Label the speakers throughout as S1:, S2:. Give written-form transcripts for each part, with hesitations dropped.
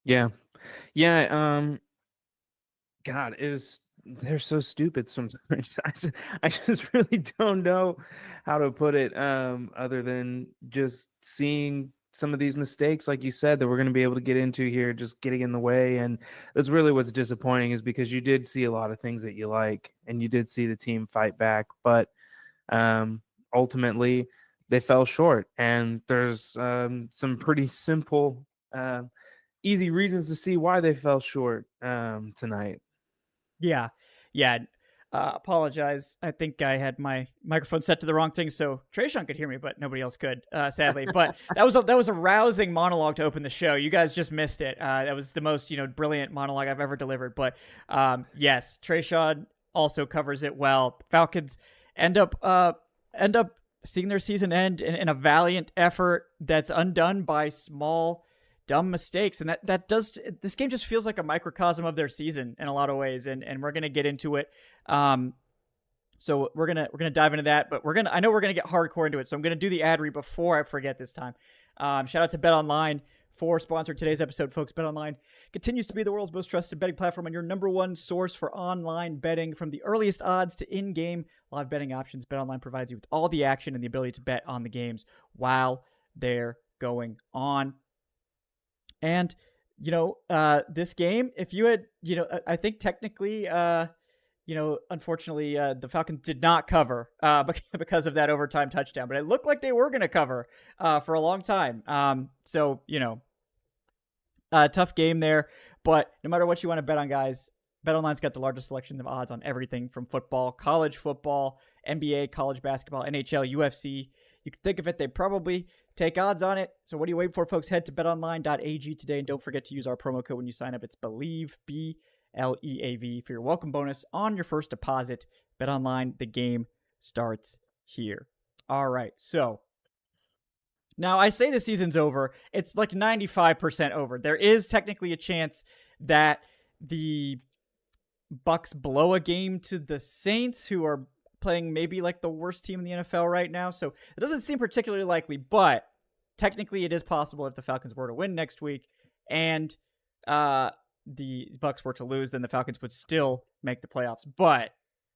S1: Yeah. Yeah. God, they're so stupid sometimes. I just really don't know how to put it, other than just seeing some of these mistakes, like you said, that we're going to be able to get into here, just getting in the way. And that's really what's disappointing, is because you did see a lot of things that you like, and you did see the team fight back, but ultimately they fell short. And there's some pretty simple, easy reasons to see why they fell short tonight.
S2: Yeah. Yeah. Apologize. I think I had my microphone set to the wrong thing, so Tre'Shon could hear me, but nobody else could, sadly. But that was a rousing monologue to open the show. You guys just missed it. That was the most brilliant monologue I've ever delivered. But yes, Tre'Shon also covers it well. Falcons end up end up seeing their season end in a valiant effort that's undone by small dumb mistakes, and this game just feels like a microcosm of their season in a lot of ways, and we're gonna get into it. So we're gonna dive into that, but I know we're gonna get hardcore into it, so I'm gonna do the ad read before I forget this time. Shout out to Bet Online for sponsoring today's episode, folks. Bet Online continues to be the world's most trusted betting platform and your number one source for online betting. From the earliest odds to in-game live betting options, Bet Online provides you with all the action and the ability to bet on the games while they're going on. And, this game, if you had, I think technically, unfortunately, the Falcons did not cover because of that overtime touchdown, but it looked like they were going to cover for a long time. So, tough game there. But no matter what you want to bet on, guys, BetOnline's got the largest selection of odds on everything from football, college football, NBA, college basketball, NHL, UFC. You can think of it, they probably take odds on it. So what are you waiting for, folks? Head to betonline.ag today, and don't forget to use our promo code when you sign up. It's BELIEVE, BLEAV, for your welcome bonus on your first deposit. BetOnline, the game starts here. All right, so now I say the season's over. It's like 95% over. There is technically a chance that the Bucks blow a game to the Saints, who are playing maybe like the worst team in the NFL right now. So it doesn't seem particularly likely, but technically it is possible if the Falcons were to win next week and the Bucks were to lose, then the Falcons would still make the playoffs. But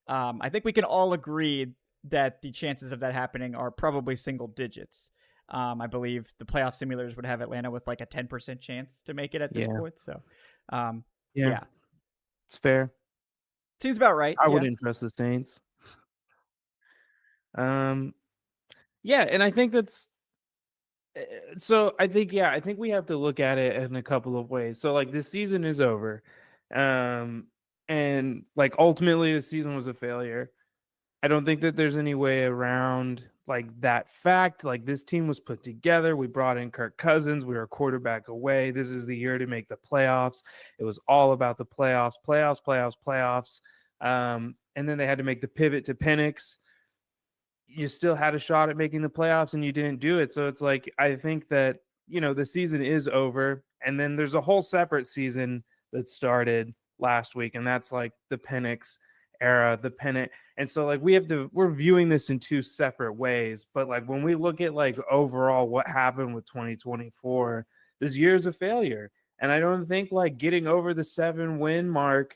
S2: I think we can all agree that the chances of that happening are probably single digits. I believe the playoff simulators would have Atlanta with like a 10% chance to make it at this
S1: Yeah.
S2: point. So,
S1: Yeah.
S2: yeah,
S1: It's fair.
S2: seems about right.
S1: I
S2: Yeah.
S1: wouldn't trust the Saints. Um, yeah, and I think that's so I think we have to look at it in a couple of ways. So like this season is over. Um, and like ultimately the season was a failure. I don't think that there's any way around like that fact. Like this team was put together. We brought in Kirk Cousins. We were a quarterback away. This is the year to make the playoffs. It was all about the playoffs, playoffs. And then they had to make the pivot to Penix. You still had a shot at making the playoffs and you didn't do it. So it's like, I think that, the season is over. And then there's a whole separate season that started last week. And that's like the Penix era, the pennant. And so like we're viewing this in two separate ways. But like when we look at like overall what happened with 2024, this year's a failure. And I don't think like getting over the 7-win mark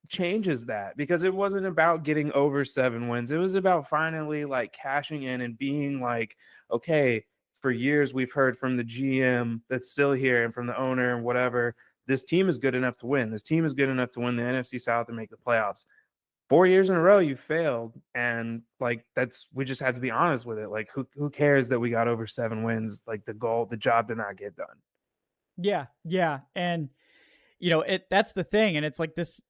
S1: changes that, because it wasn't about getting over 7 wins. It was about finally like cashing in and being like, okay, for years we've heard from the GM that's still here and from the owner and whatever, this team is good enough to win. This team is good enough to win the NFC South and make the playoffs. 4 years in a row you failed, and like we just had to be honest with it. Like who cares that we got over 7 wins? Like the job did not get done.
S2: Yeah. Yeah. And that's the thing. And it's like this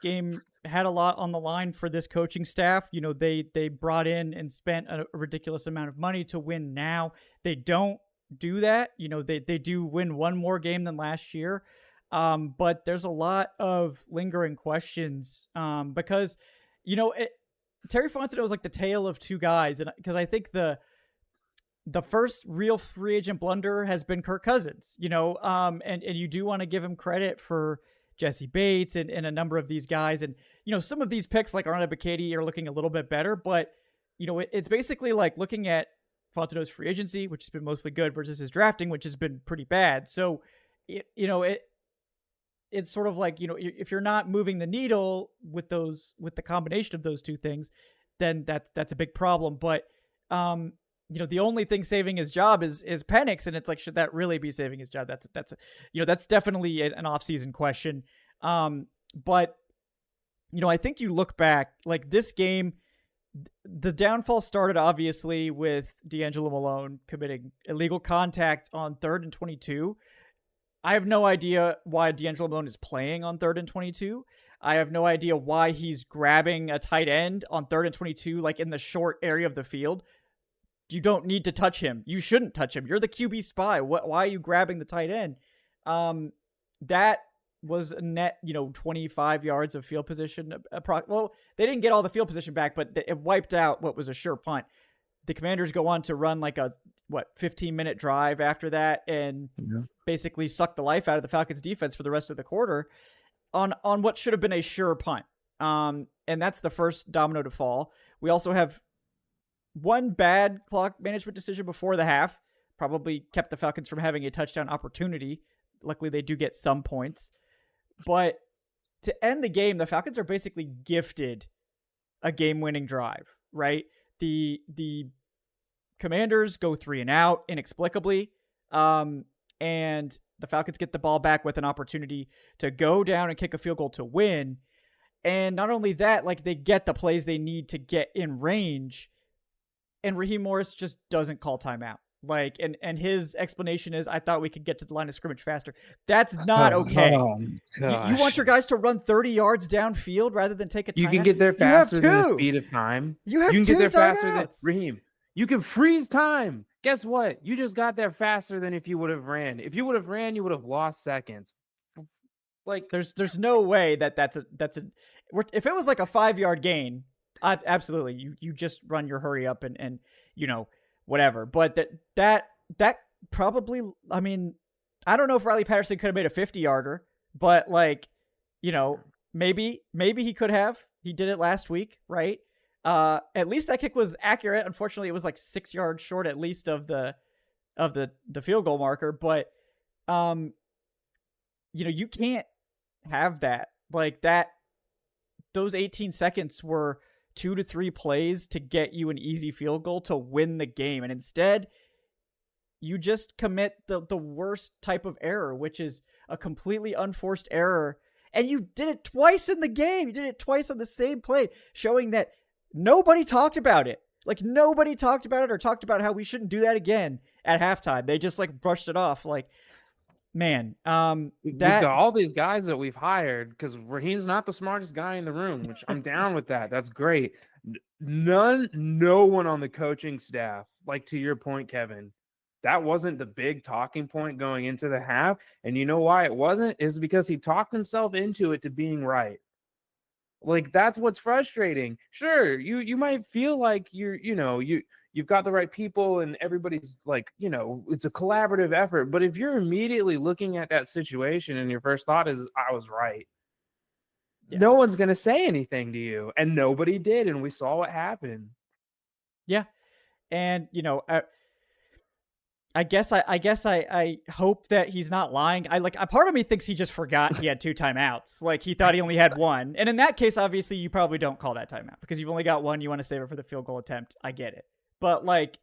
S2: game had a lot on the line for this coaching staff. They brought in and spent a ridiculous amount of money to win now. They don't do that. They do win one more game than last year. But there's a lot of lingering questions because, Terry Fontenot was like the tale of two guys. And because I think the first real free agent blunder has been Kirk Cousins, and you do want to give him credit for Jesse Bates and a number of these guys. And, some of these picks like Arnold Bacchedi are looking a little bit better, but, it's basically like looking at Fontenot's free agency, which has been mostly good, versus his drafting, which has been pretty bad. So, it's sort of like, if you're not moving the needle with the combination of those two things, then that's a big problem. But the only thing saving his job is Penix, and it's like, should that really be saving his job? That's definitely an offseason question. But I think you look back, like this game, the downfall started obviously with D'Angelo Malone committing illegal contact on 3rd and 22. I have no idea why D'Angelo Malone is playing on 3rd and 22. I have no idea why he's grabbing a tight end on 3rd and 22, like in the short area of the field. You don't need to touch him. You shouldn't touch him. You're the QB spy. Why are you grabbing the tight end? That was a net, 25 yards of field position. Well, they didn't get all the field position back, but it wiped out what was a sure punt. The Commanders go on to run like a 15-minute drive after that, and basically suck the life out of the Falcons defense for the rest of the quarter on what should have been a sure punt. And that's the first domino to fall. We also have one bad clock management decision before the half, probably kept the Falcons from having a touchdown opportunity. Luckily, they do get some points. But to end the game, the Falcons are basically gifted a game-winning drive, right? The Commanders go 3 and out inexplicably, and the Falcons get the ball back with an opportunity to go down and kick a field goal to win. And not only that, like, they get the plays they need to get in range, and Raheem Morris just doesn't call timeout. Like, and his explanation is, I thought we could get to the line of scrimmage faster. That's not okay. You want your guys to run 30 yards downfield rather than take a timeout?
S1: You can get there faster than the speed of time.
S2: You can
S1: get there faster than Raheem. You can freeze time. Guess what? You just got there faster than if you would have ran. If you would have ran, you would have lost seconds. Like,
S2: there's no way that's a if it was like a 5-yard gain, absolutely you just run your hurry up and whatever. But that probably, I mean, I don't know if Riley Patterson could have made a 50-yarder, but like, maybe he could have. He did it last week, right? At least that kick was accurate. Unfortunately, it was like 6 yards short at least of the field goal marker. But you can't have that. Like that. Those 18 seconds were 2 to 3 plays to get you an easy field goal to win the game. And instead, you just commit the worst type of error, which is a completely unforced error. And you did it twice in the game. You did it twice on the same play, showing that nobody talked about it. Like, nobody talked about it or talked about how we shouldn't do that again at halftime. They just like brushed it off. Like, man,
S1: we've got all these guys that we've hired because Raheem's not the smartest guy in the room, which I'm down with that. That's great. No one on the coaching staff, like to your point, Kevin, that wasn't the big talking point going into the half. And you know why it wasn't? Is because he talked himself into it to being right. Like, that's what's frustrating. Sure, you might feel like you've got the right people and everybody's like, it's a collaborative effort. But if you're immediately looking at that situation and your first thought is, I was right, no one's going to say anything to you. And nobody did. And we saw what happened.
S2: Yeah. And, I guess I hope that he's not lying. A part of me thinks he just forgot he had 2 timeouts. Like, he thought he only had 1. And in that case, obviously, you probably don't call that timeout because you've only got 1. You want to save it for the field goal attempt. I get it. But, like,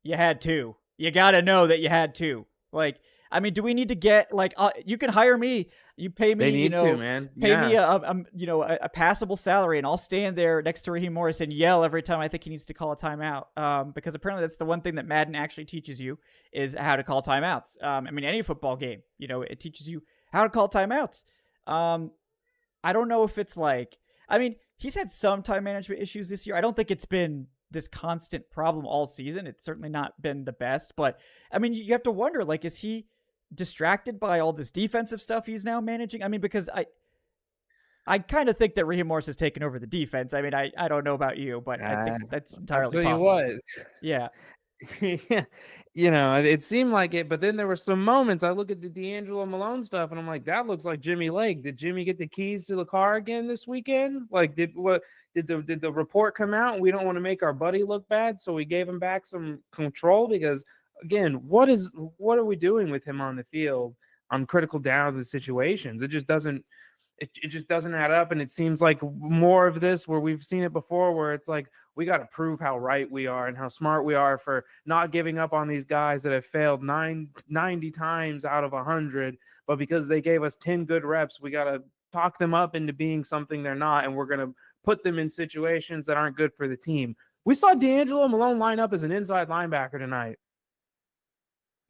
S2: you had 2. You got to know that you had 2. Like, I mean, do we need to get, like, you can hire me. You pay me,
S1: they need to, man.
S2: Pay me a passable salary, and I'll stand there next to Raheem Morris and yell every time I think he needs to call a timeout. Because apparently that's the one thing that Madden actually teaches you is how to call timeouts. I mean, any football game, it teaches you how to call timeouts. I don't know if it's like, I mean, he's had some time management issues this year. I don't think it's been this constant problem all season. It's certainly not been the best, but I mean, you have to wonder, like, is he distracted by all this defensive stuff he's now managing? I mean, because I kind of think that Raheem Morris has taken over the defense. I mean, I don't know about you, but I think that's entirely possible. Yeah.
S1: It seemed like it, but then there were some moments. I look at the D'Angelo Malone stuff, and I'm like, that looks like Jimmy Lake. Did Jimmy get the keys to the car again this weekend? Like, did the report come out? We don't want to make our buddy look bad, so we gave him back some control because, again, what are we doing with him on the field? on critical downs and situations. It just doesn't. It just doesn't add up, and it seems like more of this where we've seen it before, where it's like we got to prove how right we are and how smart we are for not giving up on these guys that have failed 90 times out of 100, but because they gave us 10 good reps, we got to talk them up into being something they're not, and we're going to put them in situations that aren't good for the team. We saw D'Angelo Malone line up as an inside linebacker tonight.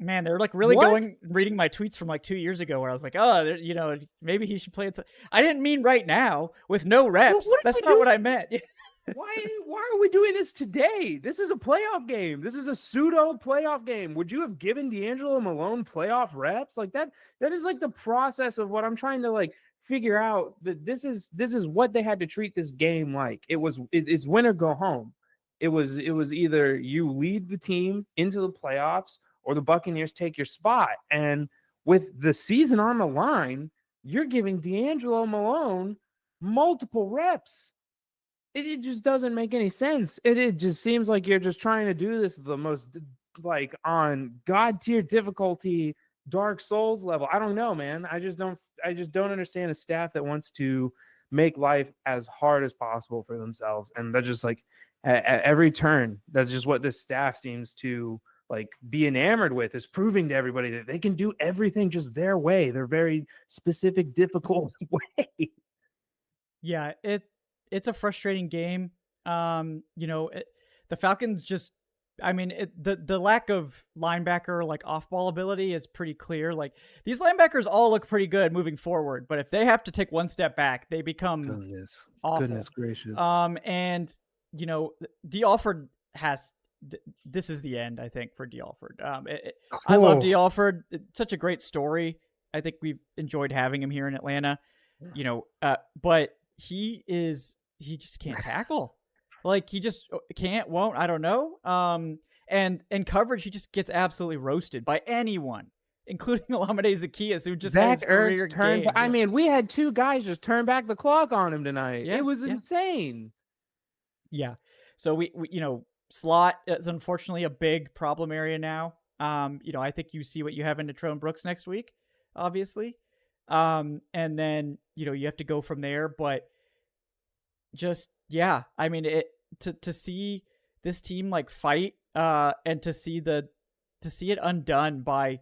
S2: Man, they're like really reading my tweets from like 2 years ago where I was like, oh, you know, maybe he should play it. I didn't mean right now with no reps. Well, that's not what I meant.
S1: Why are we doing this today? This is a playoff game. This is a pseudo playoff game. Would you have given D'Angelo Malone playoff reps? Like that is like the process of what I'm trying to like figure out, that this is what they had to treat this game like. It's win or go home. It was either you lead the team into the playoffs or the Buccaneers take your spot. And with the season on the line, you're giving D'Angelo Malone multiple reps. It just doesn't make any sense. It just seems like you're just trying to do this the most like on God tier difficulty, Dark Souls level. I don't know, man. I just don't understand a staff that wants to make life as hard as possible for themselves. And they're just like at every turn, that's just what this staff seems to like be enamored with, is proving to everybody that they can do everything just their way, their very specific, difficult way.
S2: Yeah, it's a frustrating game. You know, the Falcons just, I mean, the lack of linebacker like off-ball ability is pretty clear. Like these linebackers all look pretty good moving forward, but if they have to take one step back, they become awful.
S1: Goodness gracious.
S2: And you know, D. Alford has. This is the end, I think, for D. Alford. I love D. Alford. It's such a great story. I think we've enjoyed having him here in Atlanta. You know, but he just can't tackle. Like he just won't. I don't know. And in coverage, he just gets absolutely roasted by anyone, including Olamide Zaccheaus, who just
S1: Zach Ertz turned. I mean, we had two guys just turn back the clock on him tonight. Yeah, it was insane.
S2: Yeah. So we you know, slot is unfortunately a big problem area now. You know, I think you see what you have in Natrone Brooks next week, obviously. And then, you know, you have to go from there, but just, yeah, I mean, to see this team like fight, and to see it undone by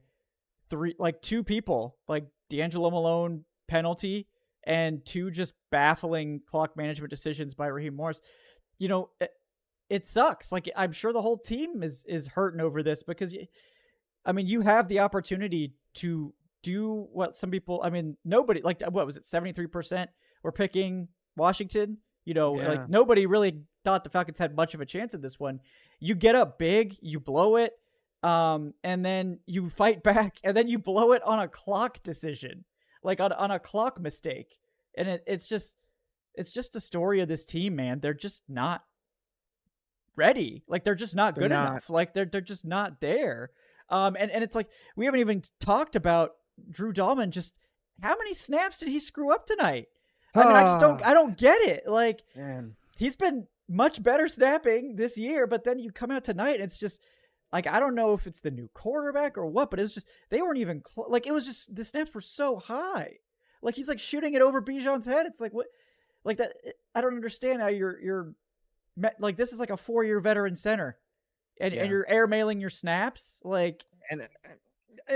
S2: two people, like D'Angelo Malone penalty and two just baffling clock management decisions by Raheem Morris. You know, it sucks. Like, I'm sure the whole team is hurting over this because, I mean, you have the opportunity to do what some people, I mean, nobody, like, what was it, 73% were picking Washington? You know, like, nobody really thought the Falcons had much of a chance at this one. You get up big, you blow it, and then you fight back, and then you blow it on a clock decision, like on a clock mistake. And it's just a story of this team, man. They're just not ready. Like, they're just not good enough. Like, they're just not there. And it's like, we haven't even talked about Drew Dahlman. Just how many snaps did he screw up tonight? I mean, I don't get it. Like, man, he's been much better snapping this year, but then you come out tonight and it's just like, I don't know if it's the new quarterback or what, but it was just, they weren't even like, it was just, the snaps were so high. Like, he's like shooting it over Bijan's head. It's like, what, like that. I don't understand how you're like, this is like a 4-year veteran center and you're airmailing your snaps. Like,
S1: and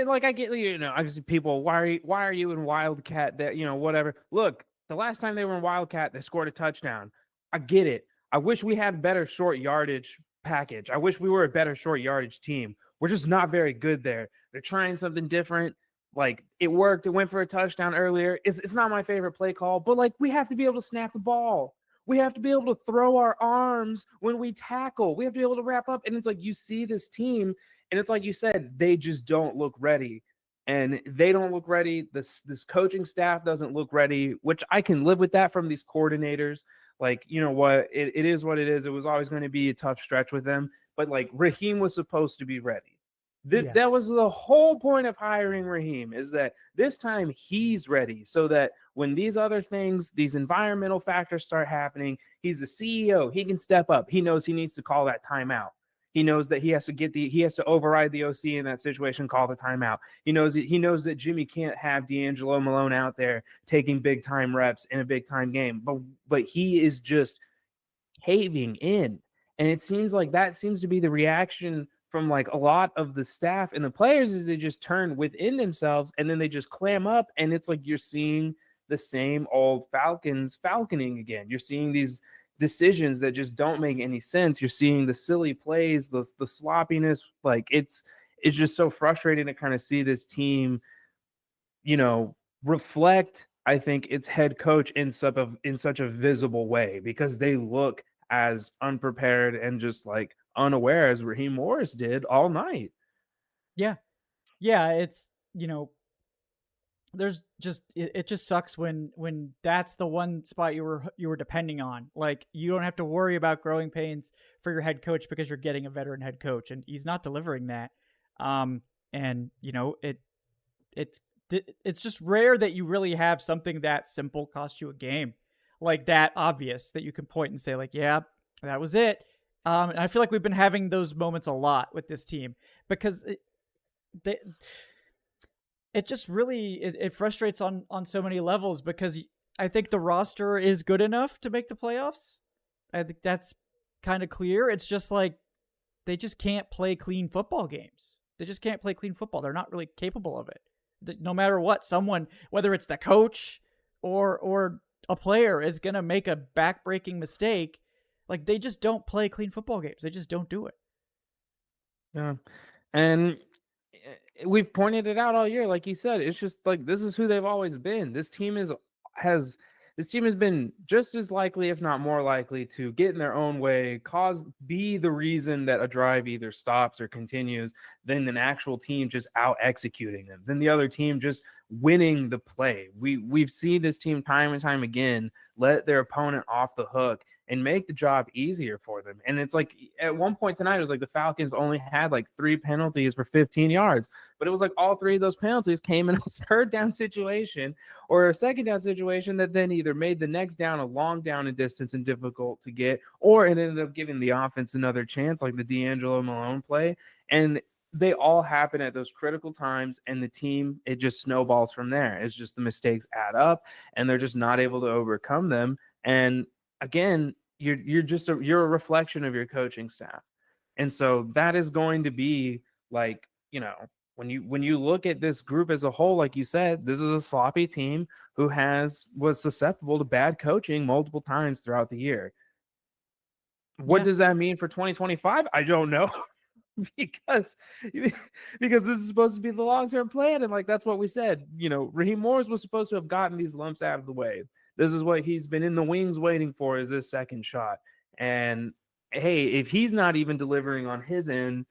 S1: like, I get, you know, obviously people, why are you in Wildcat that, you know, whatever. Look, the last time they were in Wildcat, they scored a touchdown. I get it. I wish we had better short yardage package. I wish we were a better short yardage team. We're just not very good there. They're trying something different. Like, it worked. It went for a touchdown earlier. It's not my favorite play call, but like, we have to be able to snap the ball. We have to be able to throw our arms when we tackle. We have to be able to wrap up. And it's like, you see this team, and it's like you said, they just don't look ready. And they don't look ready. This coaching staff doesn't look ready, which I can live with that from these coordinators. Like, you know what? It is what it is. It was always going to be a tough stretch with them. But like, Raheem was supposed to be ready. That was the whole point of hiring Raheem, is that this time he's ready, so that when these other things, these environmental factors start happening, he's the CEO. He can step up. He knows he needs to call that timeout. He knows that he has to override the OC in that situation, call the timeout. He knows that Jimmy can't have D'Angelo Malone out there taking big time reps in a big time game. But he is just caving in. And it seems like that seems to be the reaction from like a lot of the staff and the players, is they just turn within themselves and then they just clam up, and it's like you're seeing the same old falconing again. You're seeing these decisions that just don't make any sense. You're seeing the silly plays, the sloppiness. Like it's just so frustrating to kind of see this team, reflect, I think, its head coach in such a visible way, because they look as unprepared and just like unaware as Raheem Morris did all night.
S2: Yeah. Yeah. It's, there's just, it just sucks when that's the one spot you were depending on. Like, you don't have to worry about growing pains for your head coach because you're getting a veteran head coach, and he's not delivering that. And it's just rare that you really have something that simple cost you a game, like that obvious, that you can point and say like, yeah, that was it. And I feel like we've been having those moments a lot with this team, because it just really it frustrates on so many levels, because I think the roster is good enough to make the playoffs. I think that's kind of clear. It's just like they just can't play clean football games. They just can't play clean football. They're not really capable of it. No matter what, someone, whether it's the coach or a player, is going to make a backbreaking mistake. Like, they just don't play clean football games. They just don't do it.
S1: Yeah. And we've pointed it out all year. Like you said, it's just like, this is who they've always been. This team has been just as likely, if not more likely, to get in their own way, be the reason that a drive either stops or continues, than an actual team just out executing them, than the other team just winning the play. We've seen this team time and time again let their opponent off the hook and make the job easier for them. And it's like, at one point tonight, it was like the Falcons only had like 3 penalties for 15 yards, but it was like all 3 of those penalties came in a third down situation or a second down situation that then either made the next down a long down in distance and difficult to get, or it ended up giving the offense another chance, like the D'Angelo Malone play. And they all happen at those critical times, and the team, it just snowballs from there. It's just the mistakes add up and they're just not able to overcome them. And again, you're a reflection of your coaching staff. And so that is going to be like, when you look at this group as a whole, like you said, this is a sloppy team who was susceptible to bad coaching multiple times throughout the year. What does that mean for 2025? I don't know. because this is supposed to be the long-term plan, and like that's what we said. Raheem Morris was supposed to have gotten these lumps out of the way. This is what he's been in the wings waiting for, is this second shot. And hey, if he's not even delivering on his end,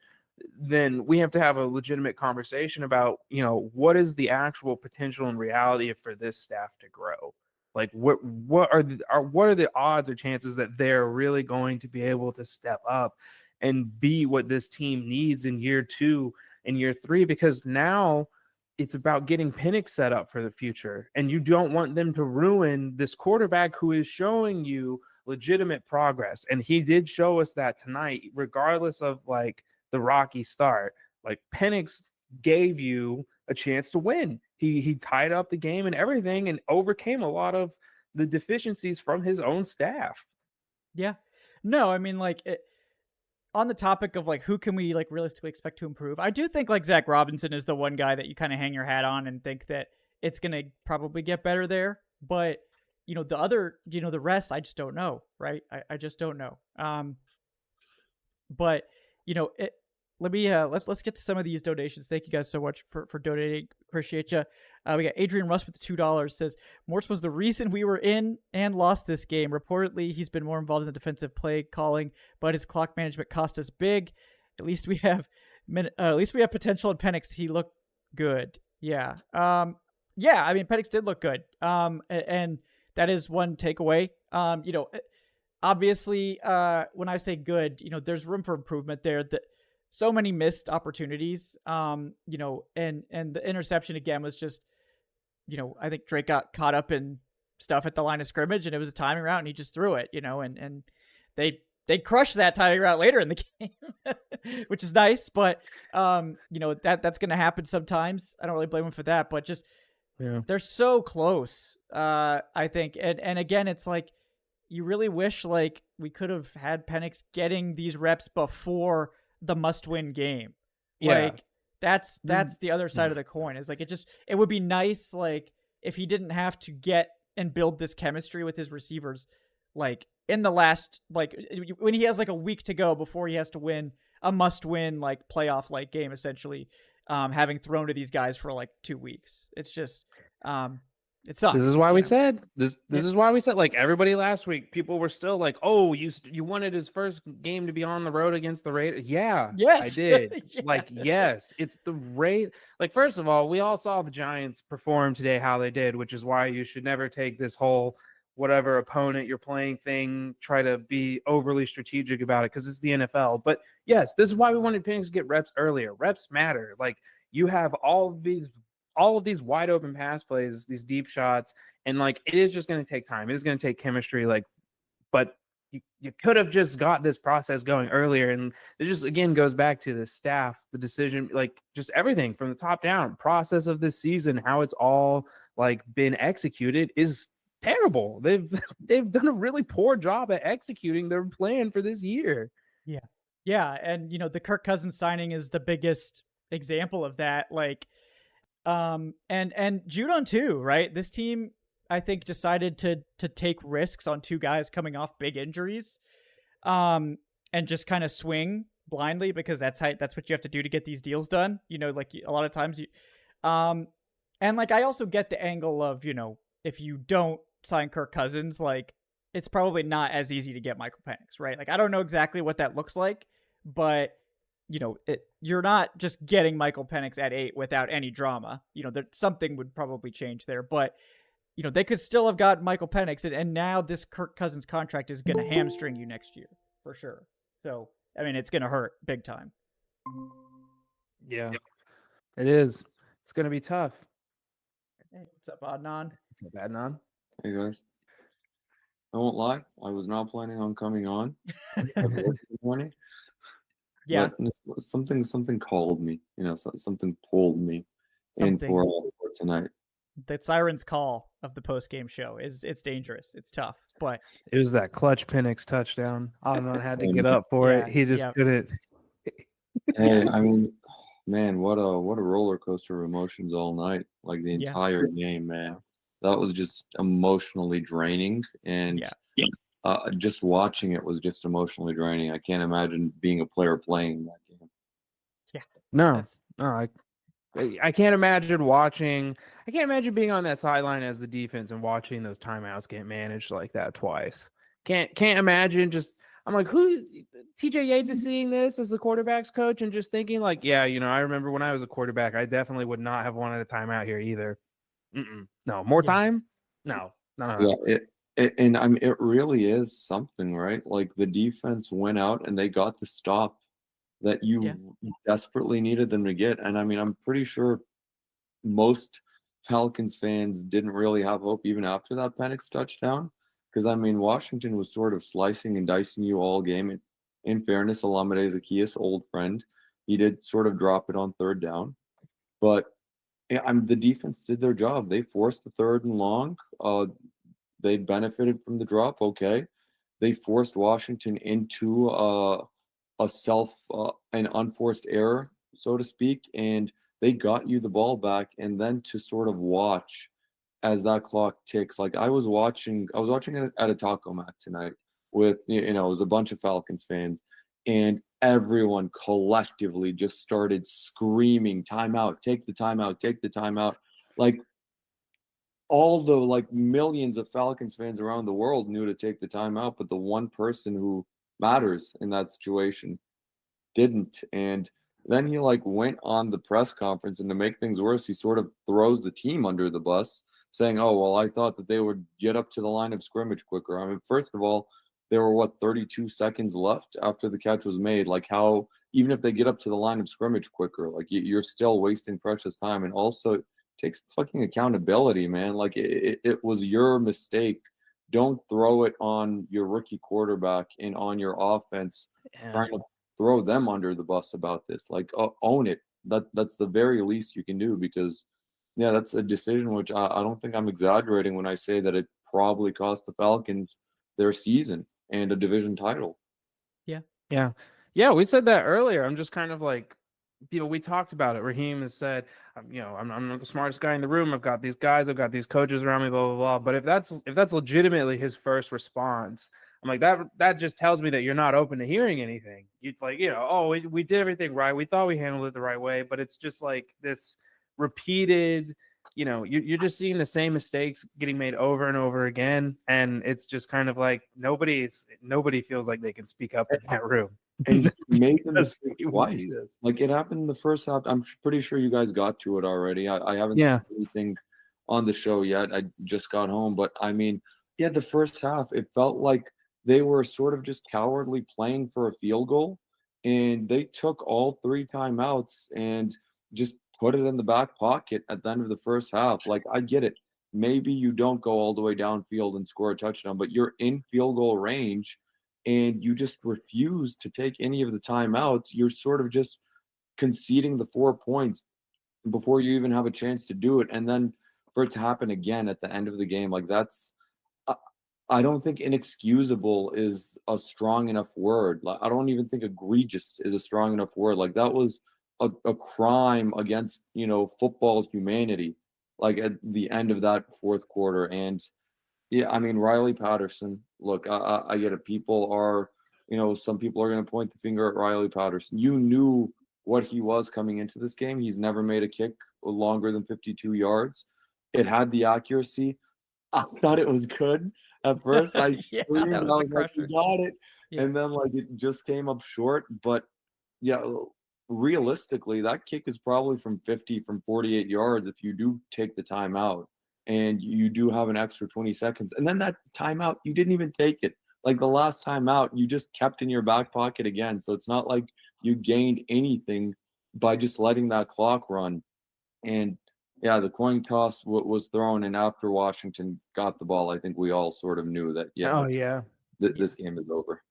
S1: then we have to have a legitimate conversation about, what is the actual potential and reality for this staff to grow. Like what are the odds or chances that they're really going to be able to step up and be what this team needs in year 2 and year 3? Because now it's about getting Penix set up for the future, and you don't want them to ruin this quarterback who is showing you legitimate progress. And he did show us that tonight, regardless of like the rocky start. Like, Penix gave you a chance to win. He tied up the game and everything, and overcame a lot of the deficiencies from his own staff.
S2: Yeah. No, I mean, like, on the topic of like who can we like realistically expect to improve, I do think like Zach Robinson is the one guy that you kind of hang your hat on and think that it's gonna probably get better there. But the other, the rest, I just don't know, right? I just don't know. But let me let's get to some of these donations. Thank you guys so much for donating. Appreciate you. We got Adrian Russ with the $2. Says Morse was the reason we were in and lost this game. Reportedly, he's been more involved in the defensive play calling, but his clock management cost us big. At least we have potential in Penix. He looked good. Yeah. Yeah. I mean, Penix did look good. And that is one takeaway. Obviously, when I say good, there's room for improvement there. That so many missed opportunities. And the interception again was just, I think Drake got caught up in stuff at the line of scrimmage, and it was a timing route, and he just threw it, and they they crushed that tiger out later in the game, which is nice. But that's going to happen sometimes. I don't really blame them for that. But just they're so close. I think, and again, it's like you really wish like we could have had Penix getting these reps before the must-win game. Like that's the other side of the coin. Is like it would be nice like if he didn't have to get and build this chemistry with his receivers like in the last like when he has like a week to go before he has to win a must-win like playoff like game essentially, having thrown to these guys for like 2 weeks. It's just it sucks.
S1: This is why we said this is why we said like everybody last week people were still like, oh, you wanted his first game to be on the road against the Raiders. Yes, I did.
S2: Yeah.
S1: Like, yes, it's the Raiders. Like, first of all, we all saw the Giants perform today how they did, which is why you should never take this whole whatever opponent you're playing thing, try to be overly strategic about it because it's the NFL. But yes, this is why we wanted Penix to get reps earlier. Reps matter. Like, you have all of these wide open pass plays, these deep shots, and like it is just going to take time. It is going to take chemistry. Like, but you could have just got this process going earlier, and it just again goes back to the staff, the decision, like just everything from the top down. Process of this season, how it's all like been executed is terrible. They've done a really poor job at executing their plan for this year.
S2: Yeah, and the Kirk Cousins signing is the biggest example of that. Like. And Judon too, right? This team, I think, decided to take risks on 2 guys coming off big injuries, and just kind of swing blindly because that's what you have to do to get these deals done. Like a lot of times and like I also get the angle of if you don't sign Kirk Cousins, like it's probably not as easy to get Michael Penix, right? Like I don't know exactly what that looks like, but you're not just getting Michael Penix at 8 without any drama. Something would probably change there, but they could still have got Michael Penix, and now this Kirk Cousins contract is going to hamstring you next year for sure. So I mean, it's going to hurt big time.
S1: Yeah, it is. It's going to be tough.
S2: Hey, what's up, Adnan?
S1: What's up, Adnan?
S3: Hey guys, I won't lie. I was not planning on coming on this morning.
S2: Yeah,
S3: but something called me. Something pulled me in for tonight.
S2: The siren's call of the post-game show it's dangerous. It's tough, but
S1: it was that clutch Penix touchdown. Adnan had to get up for it. He just couldn't.
S3: Hey, I mean, man, what a roller coaster of emotions all night. Like the entire game, man. That was just emotionally draining, and just watching it was just emotionally draining. I can't imagine being a player playing that game.
S2: Yeah,
S1: no, I can't imagine watching. I can't imagine being on that sideline as the defense and watching those timeouts get managed like that twice. Can't imagine. Just I'm like, who? TJ Yates is seeing this as the quarterback's coach and just thinking like, yeah, I remember when I was a quarterback, I definitely would not have wanted a timeout here either. No, more time? No.
S3: Yeah, and I mean, it really is something, right? Like the defense went out and they got the stop that you desperately needed them to get. And I mean, I'm pretty sure most Falcons fans didn't really have hope even after that Penix touchdown. Because I mean, Washington was sort of slicing and dicing you all game. In fairness, Olamide Zaccheaus, old friend, he did sort of drop it on 3rd down. But the defense did their job. They forced the 3rd and long. They benefited from the drop. Okay, they forced Washington into an unforced error, so to speak, and they got you the ball back. And then to sort of watch as that clock ticks, like I was watching it at a taco mat tonight with it was a bunch of Falcons fans, and everyone collectively just started screaming, "Timeout! Take the timeout! Take the timeout!" Like all the like millions of Falcons fans around the world knew to take the timeout, but the one person who matters in that situation didn't. And then he like went on the press conference, and to make things worse, he sort of throws the team under the bus, saying, "Oh, well, I thought that they would get up to the line of scrimmage quicker." I mean, first of all, there were 32 seconds left after the catch was made. Like how, even if they get up to the line of scrimmage quicker, like you're still wasting precious time. And also takes fucking accountability, man. Like it was your mistake don't throw it on your rookie quarterback and on your offense,
S1: Yeah.
S3: trying to throw them under the bus about this. Like, own it. That's the very least you can do, because yeah, that's a decision which I don't think I'm exaggerating when I say that it probably cost the Falcons their season and a division title.
S1: Yeah. Yeah, we said that earlier. I'm just kind of like, we talked about it. Raheem has said, I'm not the smartest guy in the room. I've got these guys, I've got these coaches around me, blah, blah, blah. But if that's legitimately his first response, I'm like, that just tells me that you're not open to hearing anything. You'd like, oh, we did everything right. We thought we handled it the right way, but it's just like this repeated, you're just seeing the same mistakes getting made over and over again. And it's just kind of like nobody feels like they can speak up in that room.
S3: And he made the
S1: Because
S3: mistake
S1: we
S3: twice.
S1: see this.
S3: Like, it happened in the first half. I'm pretty sure you guys got to it already. I haven't
S1: Yeah.
S3: seen anything on the show yet. I just got home. But I mean, yeah, the first half, it felt like they were sort of just cowardly playing for a field goal. And they took all 3 timeouts and just put it in the back pocket at the end of the first half. Like, I get it. Maybe you don't go all the way downfield and score a touchdown, but you're in field goal range and you just refuse to take any of the timeouts. You're sort of just conceding the 4 points before you even have a chance to do it. And then for it to happen again at the end of the game, like, that's, I don't think inexcusable is a strong enough word. Like, I don't even think egregious is a strong enough word. Like, that was a crime against, football humanity, like, at the end of that fourth quarter. And yeah, I mean, Riley Patterson, look, I get it. People are, some people are going to point the finger at Riley Patterson. You knew what he was coming into this game. He's never made a kick longer than 52 yards. It had the accuracy. I thought it was good at first. I
S2: Yeah,
S3: screamed.
S2: that
S3: I
S2: was a
S3: was like, we
S2: crusher.
S3: got it.
S2: Yeah.
S3: And then, like, it just came up short. But yeah, realistically, that kick is probably from 48 yards if you do take the timeout and you do have an extra 20 seconds. And then that timeout, you didn't even take it. Like, the last timeout, you just kept in your back pocket again. So it's not like you gained anything by just letting that clock run. And yeah, the coin toss was thrown, and after Washington got the ball, I think we all sort of knew that,
S1: Oh yeah.
S3: this game is over.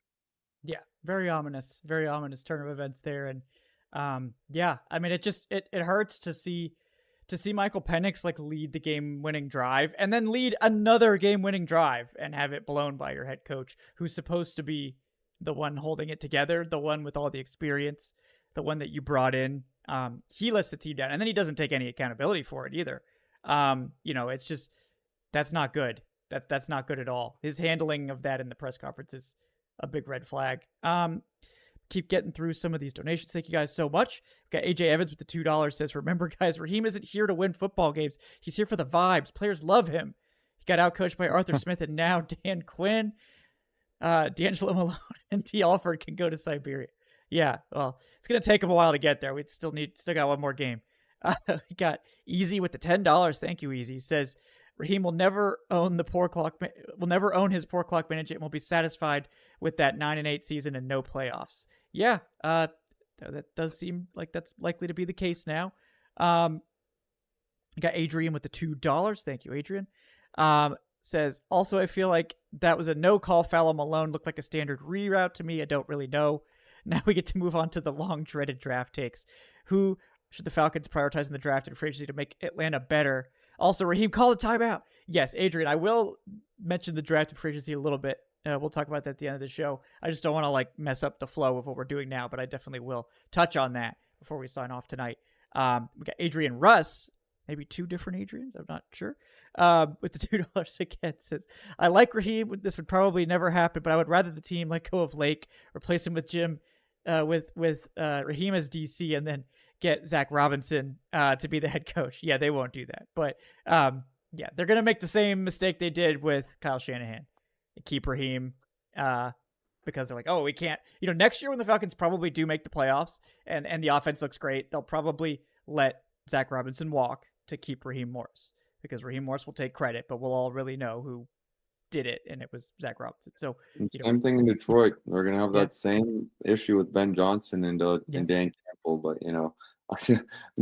S2: Yeah, very ominous turn of events there. And yeah, I mean, it hurts to see Michael Penix like lead the game-winning drive and then lead another game-winning drive and have it blown by your head coach, who's supposed to be the one holding it together, the one with all the experience, the one that you brought in. He lets the team down, and then he doesn't take any accountability for it either. It's just, that's not good. That's not good at all. His handling of that in the press conference is a big red flag. Keep getting through some of these donations. Thank you guys so much. We've got AJ Evans with the $2 says, remember guys, Raheem isn't here to win football games. He's here for the vibes. Players love him. He got outcoached by Arthur Smith and now Dan Quinn. D'Angelo Malone and T. Alford can go to Siberia. Yeah, well, it's going to take him a while to get there. We still got one more game. We got Easy with the $10. Thank you, Easy. He says, Raheem will never own his poor clock management and will be satisfied with that 9-8 season and no playoffs. Yeah, that does seem like that's likely to be the case now. We got Adrian with the $2. Thank you, Adrian. Says, also, I feel like that was a no-call foul on Malone. Looked like a standard reroute to me. I don't really know. Now we get to move on to the long-dreaded draft takes. Who should the Falcons prioritize in the draft and free agency to make Atlanta better? Also, Raheem, call a timeout. Yes, Adrian, I will mention the draft and free agency a little bit. We'll talk about that at the end of the show. I just don't want to mess up the flow of what we're doing now, but I definitely will touch on that before we sign off tonight. We got Adrian Russ, maybe 2 different Adrians, I'm not sure. With the $2 again, says, I like Raheem. This would probably never happen, but I would rather the team let go of Lake, replace him with Jim, with Raheem as DC, and then get Zach Robinson to be the head coach. Yeah, they won't do that. But yeah, they're going to make the same mistake they did with Kyle Shanahan. They keep Raheem because they're like, oh, we can't. Next year when the Falcons probably do make the playoffs and the offense looks great, they'll probably let Zach Robinson walk to keep Raheem Morris, because Raheem Morris will take credit, but we'll all really know who did it, and it was Zach Robinson. So
S3: same thing in Detroit. They're going to have that same issue with Ben Johnson and Dan Campbell, but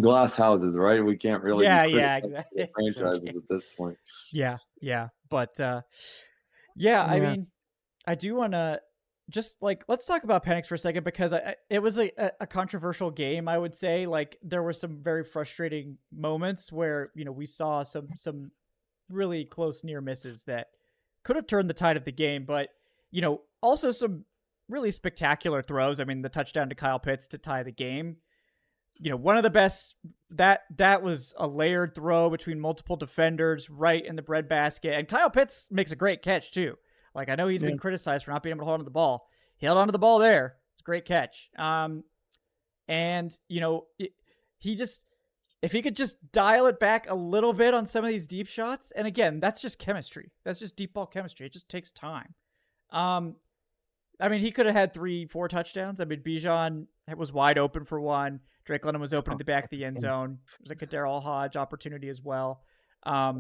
S3: glass houses, right? We can't really
S2: exactly.
S3: franchises at this point.
S2: Yeah, but Yeah, I
S1: Yeah.
S2: mean, I do want to just like let's talk about Penix for a second because it was a controversial game. I would say like there were some very frustrating moments where we saw some really close near misses that could have turned the tide of the game, but also some really spectacular throws. I mean, the touchdown to Kyle Pitts to tie the game. One of the best that was a layered throw between multiple defenders right in the breadbasket. And Kyle Pitts makes a great catch too. Like I know he's been criticized for not being able to hold on to the ball. He held onto the ball there. It's a great catch. And he just if he could just dial it back a little bit on some of these deep shots, and again, that's just chemistry. That's just deep ball chemistry. It just takes time. I mean, he could have had 3-4 touchdowns. I mean, Bijan was wide open for one. Drake London was open in the back of the end zone. There's like a Darrell Hodge opportunity as well. A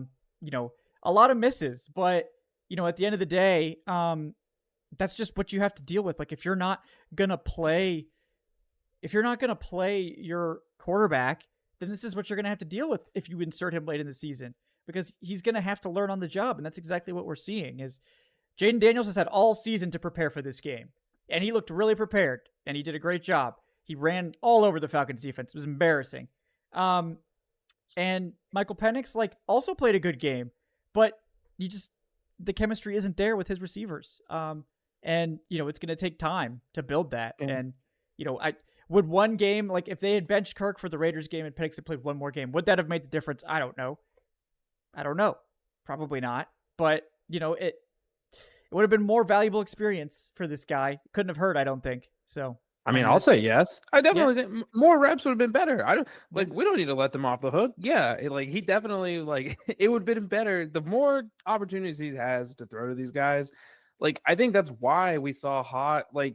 S2: lot of misses, but at the end of the day, that's just what you have to deal with. Like if you're not gonna play your quarterback, then this is what you're gonna have to deal with if you insert him late in the season, because he's gonna have to learn on the job, and that's exactly what we're seeing. Is Jaden Daniels has had all season to prepare for this game, and he looked really prepared, and he did a great job. He ran all over the Falcons defense. It was embarrassing. And Michael Penix also played a good game, but the chemistry isn't there with his receivers. And it's going to take time to build that. Yeah. And I would one game, like if they had benched Kirk for the Raiders game and Penix had played one more game, would that have made the difference? I don't know. Probably not. But it would have been more valuable experience for this guy. Couldn't have hurt, I don't think. So
S1: I mean, I'll say yes. I definitely think more reps would have been better. We don't need to let them off the hook. Yeah, he definitely it would have been better. The more opportunities he has to throw to these guys, I think that's why we saw we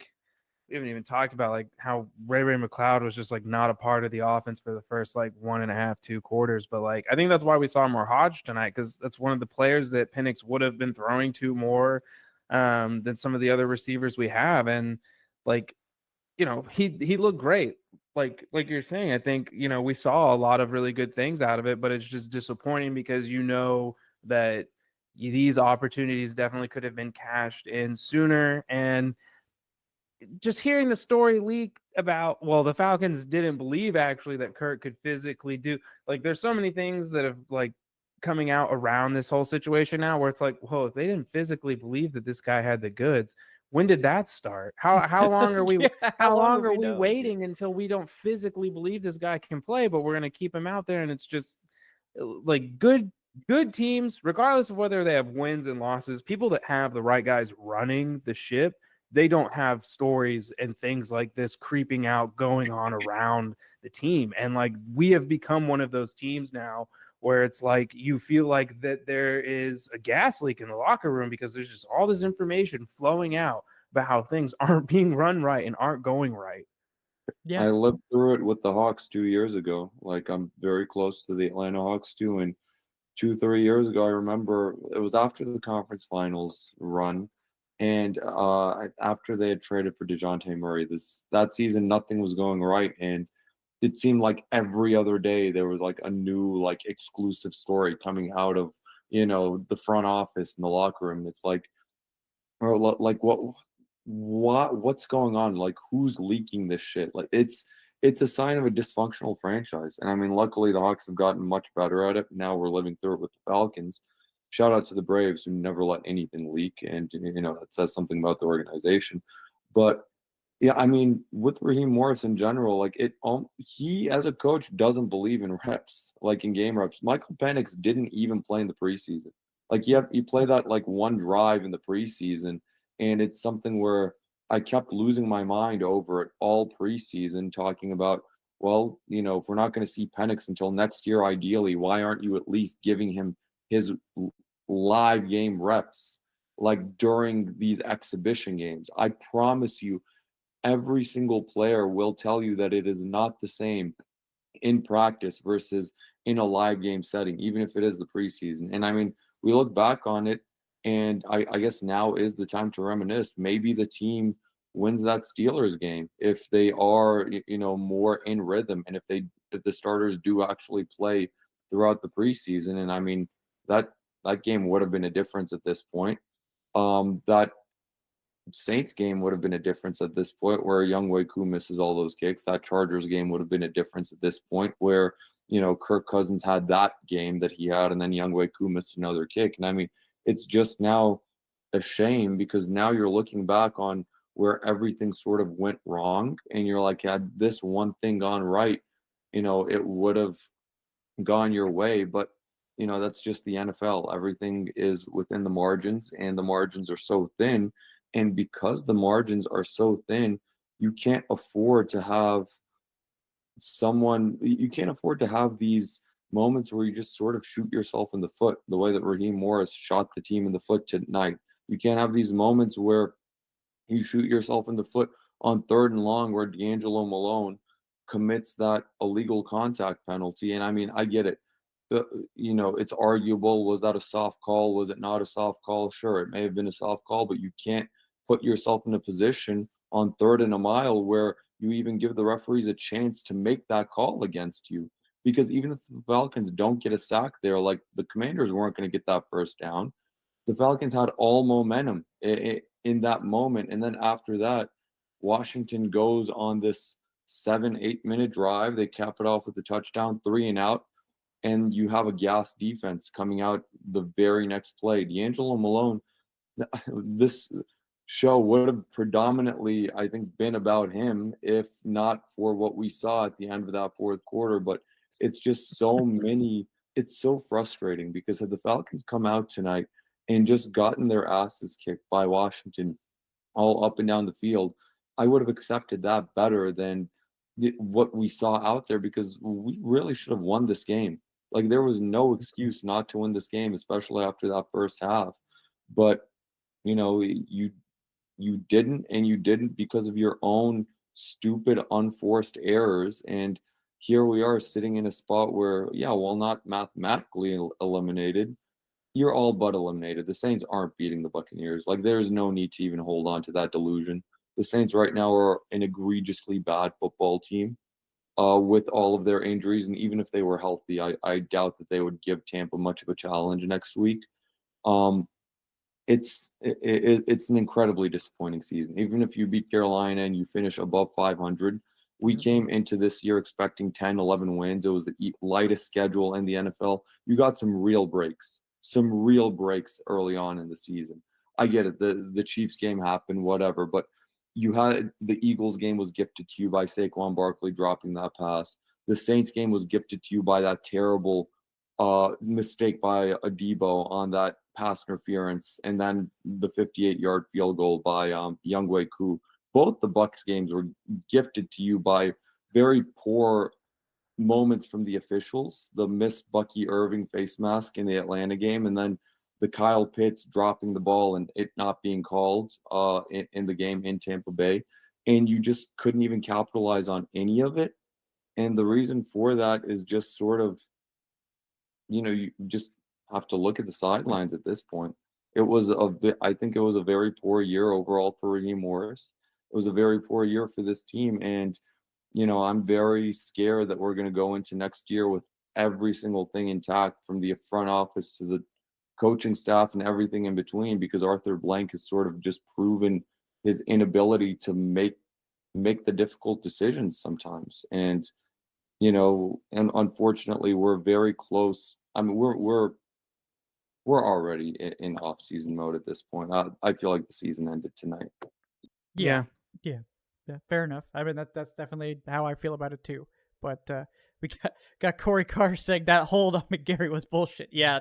S1: haven't even talked about how Ray McLeod was just not a part of the offense for the first 1.5, 2 quarters. But I think that's why we saw more Hodge tonight, because that's one of the players that Penix would have been throwing to more than some of the other receivers we have. And he looked great. Like you're saying, I think, we saw a lot of really good things out of it, but it's just disappointing because that these opportunities definitely could have been cashed in sooner. And just hearing the story leak about, the Falcons didn't believe actually that Kirk could physically do, there's so many things that have coming out around this whole situation now where it's if they didn't physically believe that this guy had the goods, when did that start? How long are we how long are we waiting until we don't physically believe this guy can play, but we're going to keep him out there? And it's just good teams, regardless of whether they have wins and losses, people that have the right guys running the ship, they don't have stories and things like this creeping out going on around the team. And we have become one of those teams now where it's you feel that there is a gas leak in the locker room because there's just all this information flowing out about how things aren't being run right and aren't going right.
S3: Yeah, I lived through it with the Hawks 2 years ago. I'm very close to the Atlanta Hawks too. And 2-3 years ago, I remember it was after the conference finals run. And after they had traded for DeJounte Murray, that season, nothing was going right. And it seemed like every other day there was a new exclusive story coming out of the front office and the locker room. It's what's going on? Who's leaking this shit? It's a sign of a dysfunctional franchise. And I mean, luckily the Hawks have gotten much better at it. Now we're living through it with the Falcons. Shout out to the Braves who never let anything leak, and that says something about the organization. But yeah, I mean, with Raheem Morris in general, he as a coach doesn't believe in reps, in game reps. Michael Penix didn't even play in the preseason. You play that one drive in the preseason, and it's something where I kept losing my mind over it all preseason, talking about, if we're not going to see Penix until next year, ideally, why aren't you at least giving him his live game reps during these exhibition games? I promise you, every single player will tell you that it is not the same in practice versus in a live game setting, even if it is the preseason. And I mean, we look back on it, and I guess now is the time to reminisce. Maybe the team wins that Steelers game if they are, more in rhythm, and if the starters do actually play throughout the preseason. And I mean, that game would have been a difference at this point. That Saints game would have been a difference at this point where Younghoe Koo misses all those kicks. That Chargers game would have been a difference at this point where, Kirk Cousins had that game that he had, and then Younghoe Koo missed another kick. And I mean, it's just now a shame because now you're looking back on where everything sort of went wrong, and you're like, had this one thing gone right, it would have gone your way. But that's just the NFL. Everything is within the margins, and the margins are so thin. And because the margins are so thin, you can't afford to have these moments where you just sort of shoot yourself in the foot, the way that Raheem Morris shot the team in the foot tonight. You can't have these moments where you shoot yourself in the foot on 3rd and long where D'Angelo Malone commits that illegal contact penalty. And I mean, I get it. It's arguable. Was that a soft call? Was it not a soft call? Sure, it may have been a soft call, but you can't put yourself in a position on 3rd and a mile where you even give the referees a chance to make that call against you. Because even if the Falcons don't get a sack there, like the Commanders weren't going to get that first down, the Falcons had all momentum in that moment. And then after that, Washington goes on this 7-8 minute drive. They cap it off with a touchdown, 3 and out. And you have a gas defense coming out the very next play. D'Angelo Malone, this show would have predominantly, I think, been about him if not for what we saw at the end of that 4th quarter. But it's just it's so frustrating because had the Falcons come out tonight and just gotten their asses kicked by Washington all up and down the field, I would have accepted that better than what we saw out there, because we really should have won this game. Like, there was no excuse not to win this game, especially after that first half. But, you didn't, and you didn't because of your own stupid, unforced errors. And here we are sitting in a spot where, while not mathematically eliminated, you're all but eliminated. The Saints aren't beating the Buccaneers. Like, there's no need to even hold on to that delusion. The Saints right now are an egregiously bad football team with all of their injuries. And even if they were healthy, I doubt that they would give Tampa much of a challenge next week. It's an incredibly disappointing season. Even if you beat Carolina and you finish above 500, we came into this year expecting 10, 11 wins. It was the lightest schedule in the NFL. You got some real breaks early on in the season. I get it. The Chiefs game happened, whatever, but you had the Eagles game was gifted to you by Saquon Barkley dropping that pass. The Saints game was gifted to you by that terrible mistake by Adebo on that pass interference, and then the 58-yard field goal by Younghoe Koo. Both the Bucs games were gifted to you by very poor moments from the officials. The missed Bucky Irving face mask in the Atlanta game, and then the Kyle Pitts dropping the ball and it not being called in the game in Tampa Bay. And you just couldn't even capitalize on any of it. And the reason for that is just sort of, you just have to look at the sidelines at this point. I think it was a very poor year overall for Raheem Morris. It was a very poor year for this team. And, I'm very scared that we're going to go into next year with every single thing intact, from the front office to the coaching staff and everything in between, because Arthur Blank has sort of just proven his inability to make the difficult decisions sometimes. And, and unfortunately we're very close. I mean, we're already in off-season mode at this point. I feel like the season ended tonight.
S2: Yeah, fair enough. I mean, that's definitely how I feel about it too. But we got Corey Carr saying that hold on McGarry was bullshit. Yeah,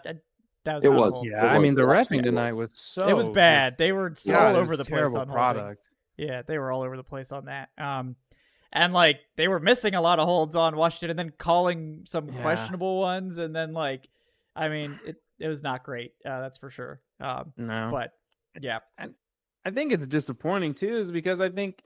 S2: that was.
S3: It was.
S2: Hold.
S1: Yeah, I mean, the refing tonight was so.
S2: It was bad. They were all over the place on
S1: product.
S2: Holding. Yeah, they were all over the place on that. And like they were missing a lot of holds on Washington, and then calling some questionable ones, and then like, I mean, it was not great. That's for sure.
S1: No,
S2: but yeah,
S1: and I think it's disappointing too, is because I think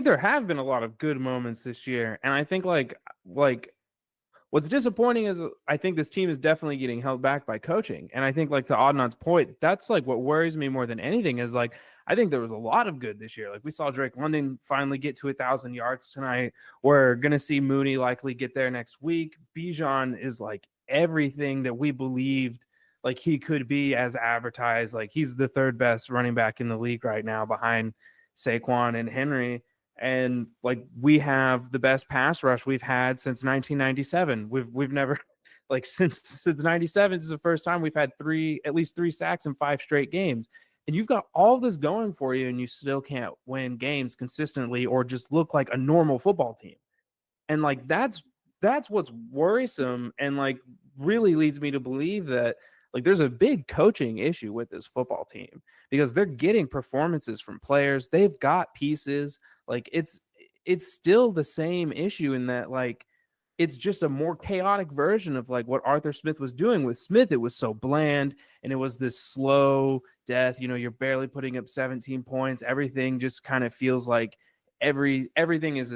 S1: there have been a lot of good moments this year, and I think like what's disappointing is I think this team is definitely getting held back by coaching, and I think like to Adnan's point, that's like what worries me more than anything is like I think there was a lot of good this year. Like we saw Drake London finally get to 1,000 yards tonight. We're gonna see Mooney likely get there next week. Bijan is like everything that we believed like he could be as advertised. Like he's the third best running back in the league right now behind Saquon and Henry. And like we have the best pass rush we've had since 1997. We've never like since 97, this is the first time we've had at least three sacks in 5 straight games. And you've got all this going for you and you still can't win games consistently or just look like a normal football team. And like that's what's worrisome and like really leads me to believe that like there's a big coaching issue with this football team because they're getting performances from players. They've got pieces. Like it's still the same issue in that like it's just a more chaotic version of like what Arthur Smith was doing. With Smith, it was so bland and it was this slow death. You know, you're barely putting up 17 points. Everything just kind of feels like everything is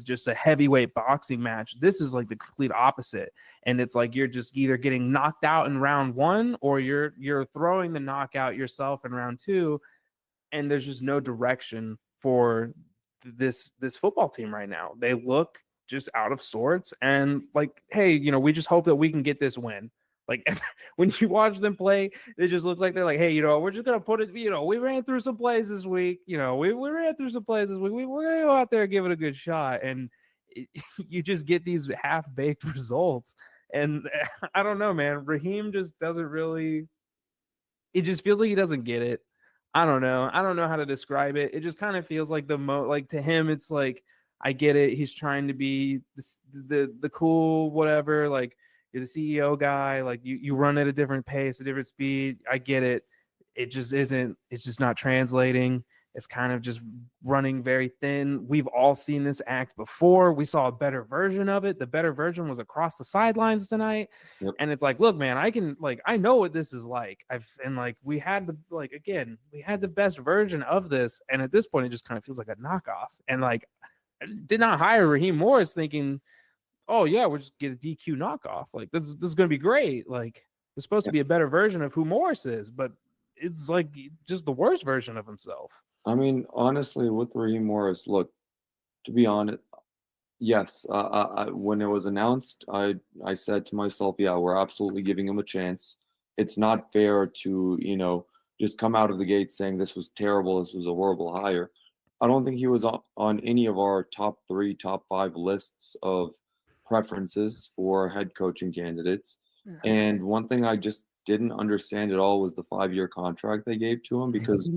S1: just a heavyweight boxing match. This is like the complete opposite. And it's like you're just either getting knocked out in round 1 or you're throwing the knockout yourself in round 2. And there's just no direction for this football team right now. They look just out of sorts and like, hey, you know, we just hope that we can get this win. Like when you watch them play, it just looks like they're like, hey, you know, we're just gonna put it, you know, we ran through some plays this week, you know, we ran through some plays this week, we're gonna go out there and give it a good shot. And you just get these half-baked results. And I don't know, man, Raheem just doesn't really, it just feels like he doesn't get it. I don't know how to describe it. It just kind of feels like like to him, it's like, I get it. He's trying to be the cool whatever. Like you're the CEO guy. Like you run at a different pace, a different speed. I get it. It just isn't. It's just not translating. It's kind of just running very thin. We've all seen this act before. We saw a better version of it. The better version was across the sidelines tonight.
S3: Yep.
S1: And it's like, look, man, I know what this is like. We had the best version of this. And at this point, it just kind of feels like a knockoff. And like, I did not hire Raheem Morris thinking, oh yeah, we'll just get a DQ knockoff. Like this is going to be great. Like it's supposed to be a better version of who Morris is, but it's like just the worst version of himself.
S3: I mean, honestly, with Raheem Morris, look, to be honest, yes, when it was announced, I said to myself, yeah, we're absolutely giving him a chance. It's not fair to, you know, just come out of the gate saying this was terrible, this was a horrible hire. I don't think he was on any of our top 3, top 5 lists of preferences for head coaching candidates. And one thing I just didn't understand at all was the 5-year contract they gave to him, because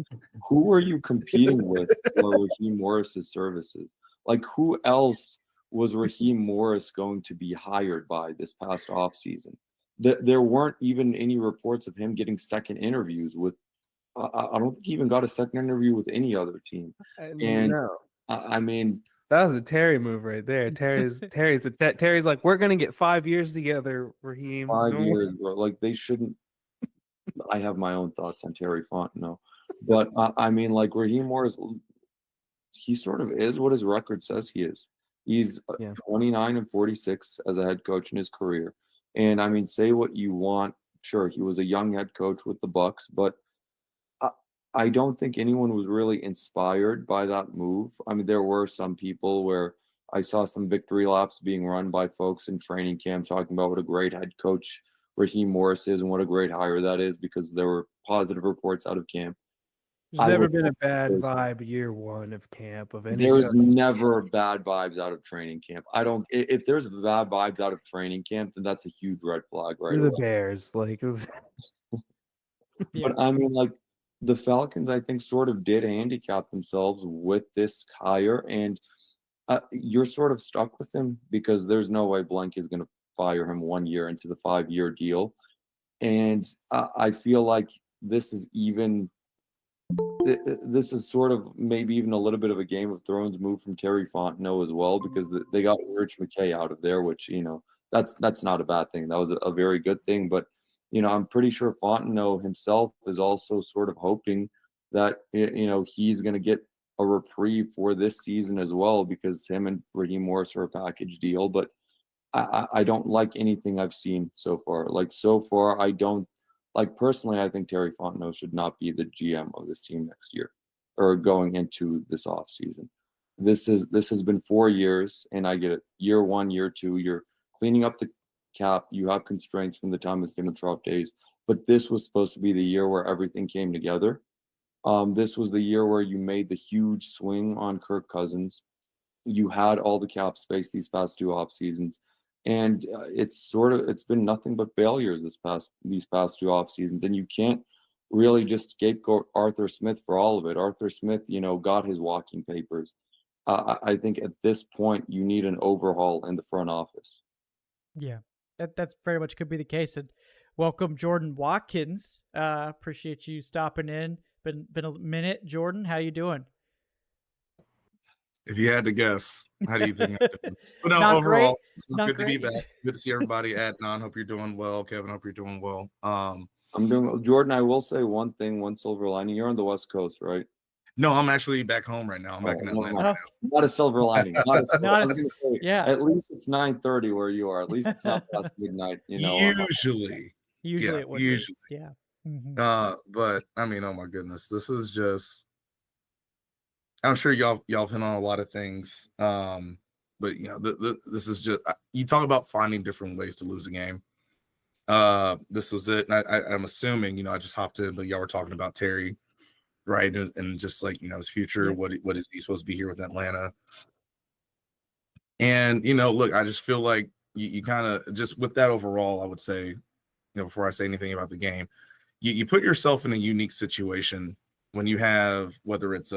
S3: who were you competing with for Raheem Morris's services? Like, who else was Raheem Morris going to be hired by this past offseason? There weren't even any reports of him getting second interviews with. I don't think he even got a second interview with any other team. And I mean,
S1: that was a Terry move right there. Terry's like, we're gonna get 5 years together, Raheem.
S3: 5 years, bro. Like they shouldn't. I have my own thoughts on Terry Fontenot, but I mean, like Raheem Morris, he sort of is what his record says he is. He's 29-46 as a head coach in his career, and I mean, say what you want. Sure, he was a young head coach with the Bucks, but I don't think anyone was really inspired by that move. I mean, there were some people where I saw some victory laps being run by folks in training camp talking about what a great head coach Raheem Morris is and what a great hire that is, because there were positive reports out of camp.
S1: There's never been a bad vibe year 1 of camp of any.
S3: There's never bad vibes out of training camp. If there's bad vibes out of training camp, then that's a huge red flag, right?
S1: The Bears, like.
S3: But I mean, like, the Falcons, I think, sort of did handicap themselves with this hire, and you're sort of stuck with him because there's no way Blank is going to fire him 1 year into the 5-year deal. And I feel like this is sort of maybe even a little bit of a Game of Thrones move from Terry Fontenot as well, because they got Rich McKay out of there, which, you know, that's not a bad thing. That was a very good thing. But you know, I'm pretty sure Fontenot himself is also sort of hoping that, you know, he's going to get a reprieve for this season as well, because him and Raheem Morris are a package deal. But I don't like anything I've seen so far. Like, so far, I don't like, personally, I think Terry Fontenot should not be the GM of this team next year or going into this offseason. This has been 4 years, and I get it. Year 1, year 2, you're cleaning up the cap. You have constraints from the time of Dimitrov days, but this was supposed to be the year where everything came together. This was the year where you made the huge swing on Kirk Cousins. You had all the cap space these past 2 off seasons, and it's been nothing but failures these past 2 off seasons, and you can't really just scapegoat Arthur Smith for all of it. Arthur Smith, got his walking papers. I think at this point you need an overhaul in the front office.
S2: Yeah, that's very much could be the case. And welcome, Jordan Watkins. Appreciate you stopping in. Been a minute, Jordan. How you doing?
S4: If you had to guess, how do you think I'm doing? But no,
S2: Not
S4: overall,
S2: great.
S4: it's
S2: Not
S4: good to be
S2: great.
S4: back. Good to see everybody. Adnan, hope you're doing well. Kevin, hope you're doing well.
S3: I'm doing well. Jordan, I will say one thing, one silver lining. You're on the West Coast, right?
S4: No, I'm actually back home right now. I'm back in Atlanta.
S3: No.
S4: Right
S3: Not a silver lining. Not a
S2: Not
S3: I
S2: a-
S3: was gonna say,
S2: yeah.
S3: At least it's 9:30 where you are. At least it's not past midnight.
S4: Usually.
S2: Usually
S4: Yeah,
S2: it would
S4: usually.
S2: be. Yeah. Mhm.
S4: But I mean, oh my goodness, this is just. I'm sure y'all hit on a lot of things. But this is just you talk about finding different ways to lose a game. This was it. And I'm assuming, I just hopped in, but y'all were talking about Terry, right? And just like, his future,
S2: Yeah.
S4: what is he supposed to be here with Atlanta? And, look, I just feel like you kind of just with that overall, I would say, before I say anything about the game, you put yourself in a unique situation when you have, whether it's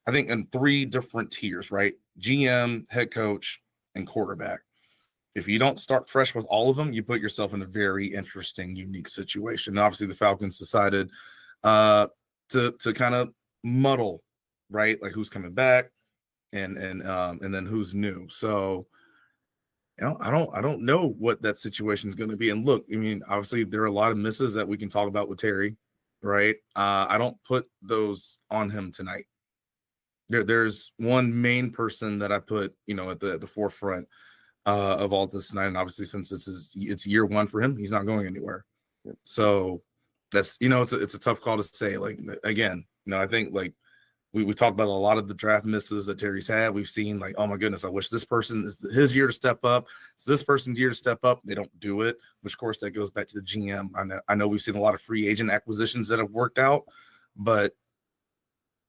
S4: I think in 3 different tiers, right? GM, head coach, and quarterback. If you don't start fresh with all of them, you put yourself in a very interesting, unique situation. And obviously, the Falcons decided to kind of muddle, right? Like who's coming back, and then who's new. So, I don't know what that situation is going to be. And look, I mean, obviously, there are a lot of misses that we can talk about with Terry, right? I don't put those on him tonight. There's one main person that I put, at the forefront of all this tonight, and obviously since it's year 1 for him, he's not going anywhere. So that's it's a tough call to say. Like again, I think like we talked about a lot of the draft misses that Terry's had. We've seen like, oh my goodness, I wish this person is his year to step up. It's this person's year to step up. They don't do it, which of course that goes back to the GM. I know we've seen a lot of free agent acquisitions that have worked out, but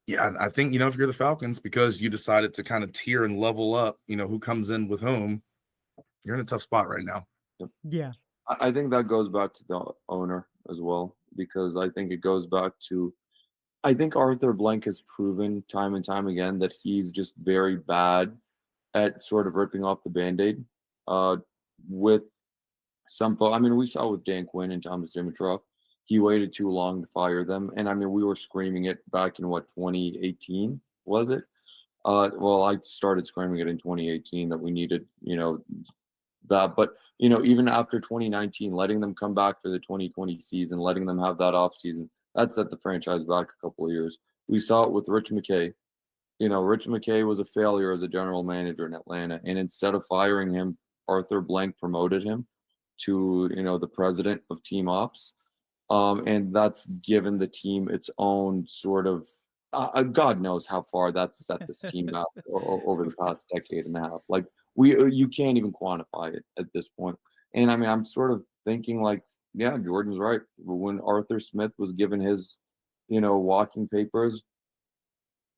S4: yeah, I think, if you're the Falcons, because you decided to kind of tier and level up, who comes in with whom, you're in a tough spot right now.
S2: Yeah.
S3: I think that goes back to the owner as well, because I think it goes back to, I think Arthur Blank has proven time and time again that he's just very bad at sort of ripping off the Band-Aid with some, I mean, we saw with Dan Quinn and Thomas Dimitroff, he waited too long to fire them. And I mean, we were screaming it back in 2018, was it? Well, I started screaming it in 2018 that we needed, that. But, even after 2019, letting them come back for the 2020 season, letting them have that off season, that set the franchise back a couple of years. We saw it with Rich McKay. Rich McKay was a failure as a general manager in Atlanta. And instead of firing him, Arthur Blank promoted him to, the president of team ops. And that's given the team its own sort of, God knows how far that's set this team out over the past decade and a half. Like you can't even quantify it at this point. And I mean, I'm sort of thinking like, yeah, Jordan's right. When Arthur Smith was given his, walking papers,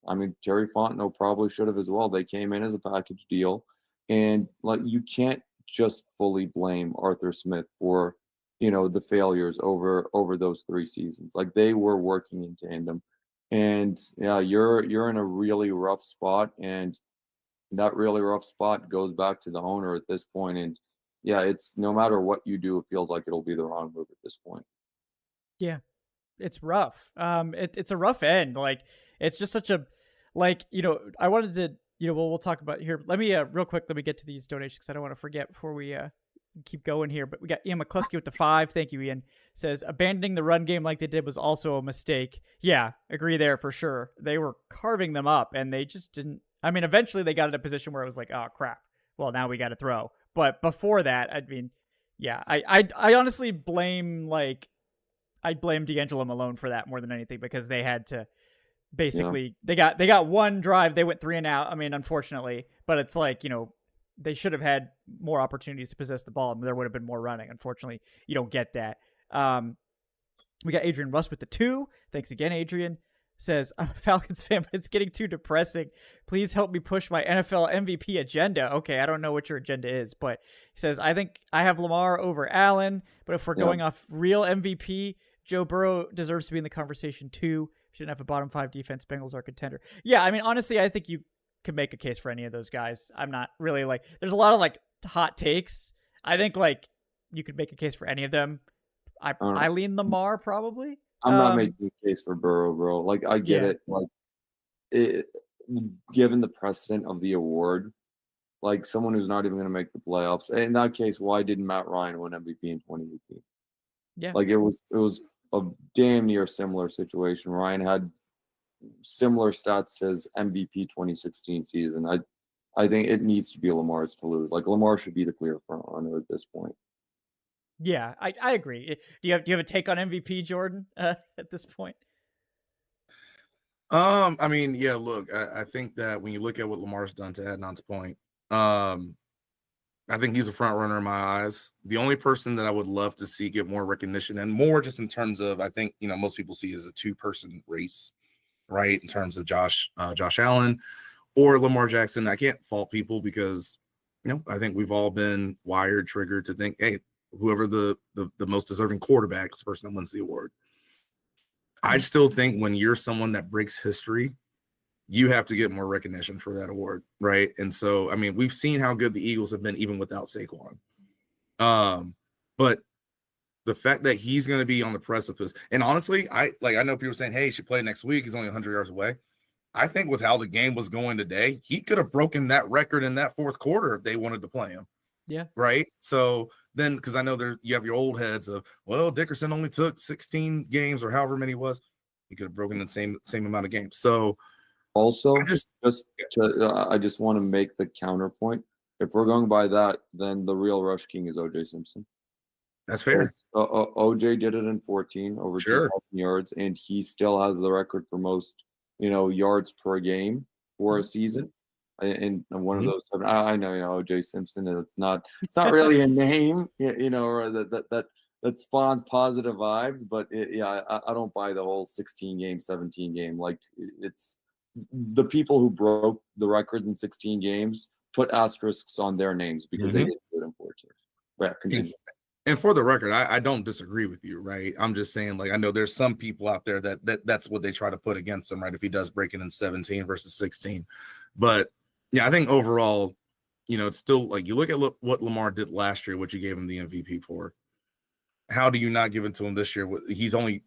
S3: I mean, Terry Fontenot probably should have as well. They came in as a package deal, and like you can't just fully blame Arthur Smith for the failures over those 3 seasons. Like they were working in tandem, and yeah, you're in a really rough spot, and that really rough spot goes back to the owner at this point. And yeah, it's no matter what you do, it feels like it'll be the wrong move at this point.
S2: Yeah. It's rough. It's a rough end. Like it's just such a, like, I wanted to, we'll talk about here. Let me, real quick, let me get to these donations because I don't want to forget before we, keep going here. But we got Ian McCluskey with the 5. Thank you, Ian. Says abandoning the run game like they did was also a mistake. Yeah, agree there for sure. They were carving them up and they just didn't. I mean, eventually they got in a position where it was like, oh crap. Well, now we got to throw. But before that, I mean, yeah, I honestly blame I blame D'Angelo Malone for that more than anything because they had to basically they got one drive, they went 3 and out. I mean, unfortunately, but it's like, they should have had more opportunities to possess the ball and there would have been more running. Unfortunately, you don't get that. We got Adrian Russ with the 2. Thanks again, Adrian. Says, I'm a Falcons fan, but it's getting too depressing. Please help me push my NFL MVP agenda. Okay, I don't know what your agenda is, but he says, I think I have Lamar over Allen, but if we're going off real MVP, Joe Burrow deserves to be in the conversation too. Shouldn't have a bottom 5 defense. Bengals are contender. Yeah, I mean, honestly, I think you could make a case for any of those guys. I'm not really like, there's a lot of like hot takes. I think like you could make a case for any of them. I lean Lamar probably.
S3: I'm not making a case for Burrow, bro. Like, I get it. Like, given the precedent of the award, like someone who's not even going to make the playoffs. In that case, why didn't Matt Ryan win MVP in 2018?
S2: Yeah,
S3: like it was a damn near similar situation. Ryan had similar stats to his MVP 2016 season. I think it needs to be Lamar's to lose. Like, Lamar should be the clear front runner at this point.
S2: Yeah, I agree. Do you have a take on MVP, Jordan, at this point?
S4: I mean, yeah, look, I think that when you look at what Lamar's done, to Adnan's point, I think he's a front runner in my eyes. The only person that I would love to see get more recognition, and more just in terms of, I think, most people see as a 2-person race, right? In terms of Josh Allen or Lamar Jackson. I can't fault people because, I think we've all been triggered to think, hey, whoever the most deserving quarterback is the person that wins the award. I still think when you're someone that breaks history, you have to get more recognition for that award, right? And so, I mean, we've seen how good the Eagles have been even without Saquon. But the fact that he's going to be on the precipice, and honestly, I know people saying, hey, he should play next week. He's only 100 yards away. I think with how the game was going today, he could have broken that record in that fourth quarter if they wanted to play him.
S2: Yeah.
S4: Right. So then, because I know you have your old heads of, well, Dickerson only took 16 games or however many it was. He could have broken the same amount of games. So
S3: also, I just want to make the counterpoint. If we're going by that, then the real rush king is OJ Simpson.
S4: That's fair.
S3: OJ did it in 14 over 2,000 yards, and he still has the record for most, yards per game for a season. And one of those, I know, OJ Simpson, and it's not really a name, or that spawns positive vibes, but I don't buy the whole 16 game, 17 game. Like, it's the people who broke the records in 16 games put asterisks on their names because they didn't do it in 14. Right, continue.
S4: And for the record, I don't disagree with you, right? I'm just saying, like, I know there's some people out there that's what they try to put against him, right? If he does break it in 17 versus 16. But yeah, I think overall, it's still like you look at what Lamar did last year, what you gave him the MVP for. How do you not give it to him this year? He's only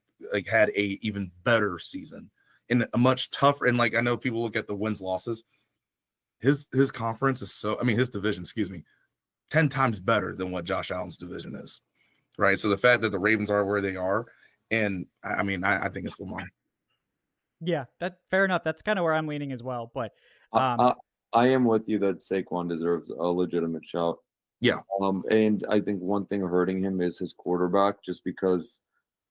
S4: had a even better season in a much tougher. And I know people look at the wins losses. His conference is his division, 10 times better than what Josh Allen's division is, right? So the fact that the Ravens are where they are, and I think it's Lamar.
S2: Yeah, that's fair enough. That's kind of where I'm leaning as well. But
S3: I am with you that Saquon deserves a legitimate shout.
S4: Yeah.
S3: And I think one thing hurting him is his quarterback, just because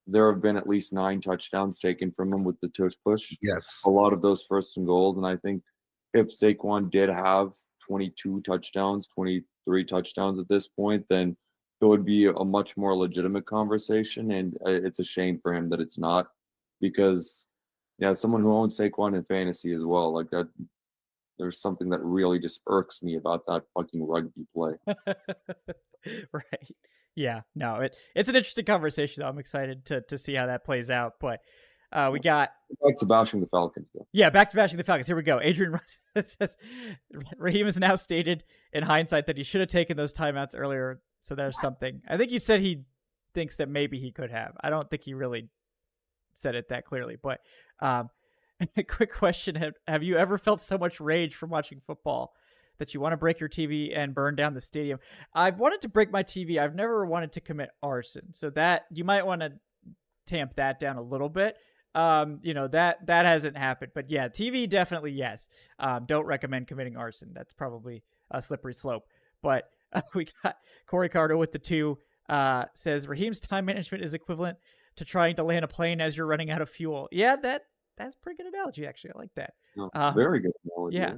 S3: there have been at least 9 touchdowns taken from him with the tush push.
S4: Yes.
S3: A lot of those first and goals. And I think if Saquon did have 22 touchdowns, 23 touchdowns at this point, then it would be a much more legitimate conversation. And it's a shame for him that it's not, because someone who owns Saquon in fantasy as well, like that, there's something that really just irks me about that fucking rugby play.
S2: Right. Yeah. No, it's an interesting conversation, though. I'm excited to see how that plays out. But we got
S3: back to bashing the Falcons, though.
S2: Yeah, back to bashing the Falcons. Here we go. Adrian Russ says Raheem has now stated in hindsight that he should have taken those timeouts earlier. So there's something. I think he said he thinks that maybe he could have. I don't think he really said it that clearly. But a quick question: have you ever felt so much rage from watching football that you want to break your TV and burn down the stadium? I've wanted to break my TV. I've never wanted to commit arson. So that you might want to tamp that down a little bit. That hasn't happened, but yeah, TV definitely yes. Don't recommend committing arson. That's probably a slippery slope. But we got Corey Carter with the 2. Says Raheem's time management is equivalent to trying to land a plane as you're running out of fuel. Yeah, that's a pretty good analogy, actually. I like that.
S3: Very good analogy.
S2: Yeah.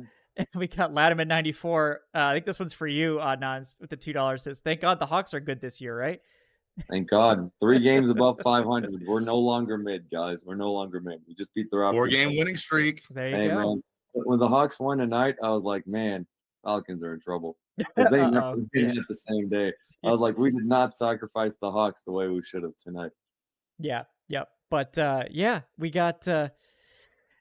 S2: We got Latimer 94. I think this one's for you, Adnan, with the $2. Says, thank God the Hawks are good this year, right?
S3: Thank God. 3 games above 500. We're no longer mid, guys. We're no longer mid. We just beat the Raptors.
S4: 4-game winning streak.
S2: There you
S3: Hey,
S2: go.
S3: man. When the Hawks won tonight, I was like, man, Falcons are in trouble. Because they never win it the same day. I was like, we did not sacrifice the Hawks the way we should have tonight.
S2: Yeah, yep. But we got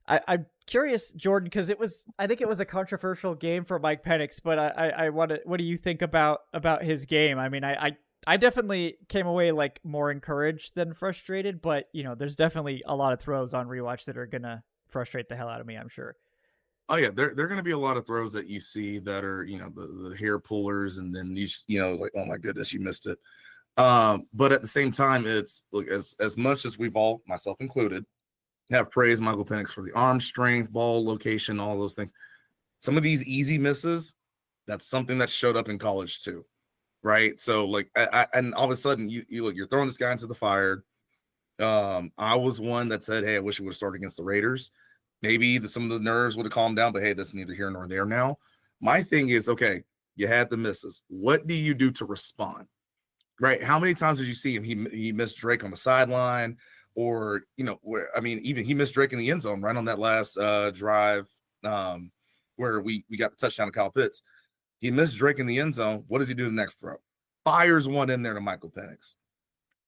S2: I'm curious, Jordan, because I think it was a controversial game for Mike Penix, but I what do you think about his game? I mean, I definitely came away like more encouraged than frustrated, but there's definitely a lot of throws on rewatch that are gonna frustrate the hell out of me, I'm sure.
S4: Oh yeah, there are going to be a lot of throws that you see that are the hair pullers, and then like, oh my goodness, you missed it. But at the same time, it's look, as much as we've all, myself included, have praised Michael Penix for the arm strength, ball location, all those things. Some of these easy misses, that's something that showed up in college too, right? So like, and all of a sudden you look, you're throwing this guy into the fire. I was one that said, hey, I wish we would have started against the Raiders. Maybe some of the nerves would have calmed down, but hey, that's neither here nor there now. My thing is, okay, you had the misses. What do you do to respond? Right? How many times did you see him? He missed Drake on the sideline, or even he missed Drake in the end zone right on that last drive where we got the touchdown to Kyle Pitts. He missed Drake in the end zone. What does he do the next throw? Fires one in there to Michael Penix.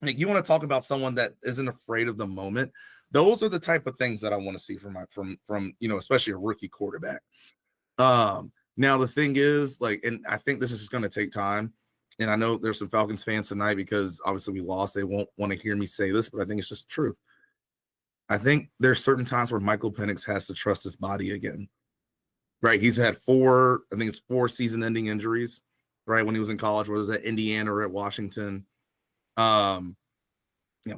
S4: Like, you want to talk about someone that isn't afraid of the moment. Those are the type of things that I want to see from especially a rookie quarterback. Now the thing is, like, and I think this is just going to take time. And I know there's some Falcons fans tonight because obviously we lost. They won't want to hear me say this, but I think it's just the truth. I think there's certain times where Michael Penix has to trust his body again. Right? He's had 4 season-ending injuries. Right, when he was in college, whether it was at Indiana or at Washington.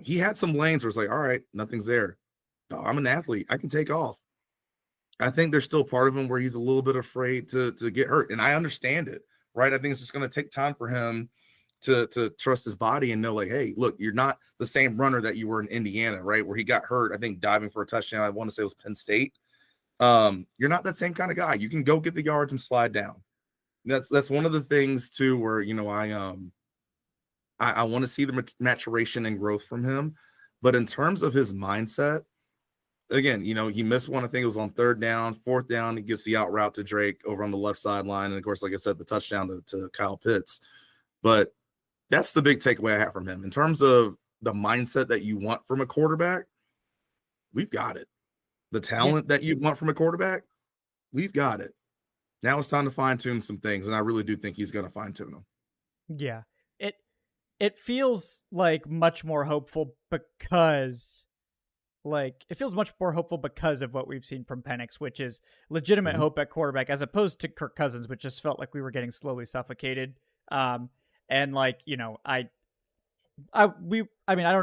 S4: He had some lanes where it's like, all right, nothing's there. Oh, I'm an athlete. I can take off. I think there's still part of him where he's a little bit afraid to get hurt. And I understand it, right? I think it's just going to take time for him to trust his body and know, like, hey, look, you're not the same runner that you were in Indiana, right? Where he got hurt, I think, diving for a touchdown. I want to say it was Penn State. You're not that same kind of guy. You can go get the yards and slide down. That's one of the things, too, where, I want to see the maturation and growth from him. But in terms of his mindset, again, he missed one. I think it was on 3rd down, 4th down. He gets the out route to Drake over on the left sideline. And, of course, like I said, the touchdown to Kyle Pitts. But that's the big takeaway I have from him. In terms of the mindset that you want from a quarterback, we've got it. The talent that you want from a quarterback, we've got it. Now it's time to fine-tune some things, and I really do think he's going to fine-tune them.
S2: Yeah. It feels like much more hopeful because of what we've seen from Penix, which is legitimate hope at quarterback, as opposed to Kirk Cousins, which just felt like we were getting slowly suffocated. I don't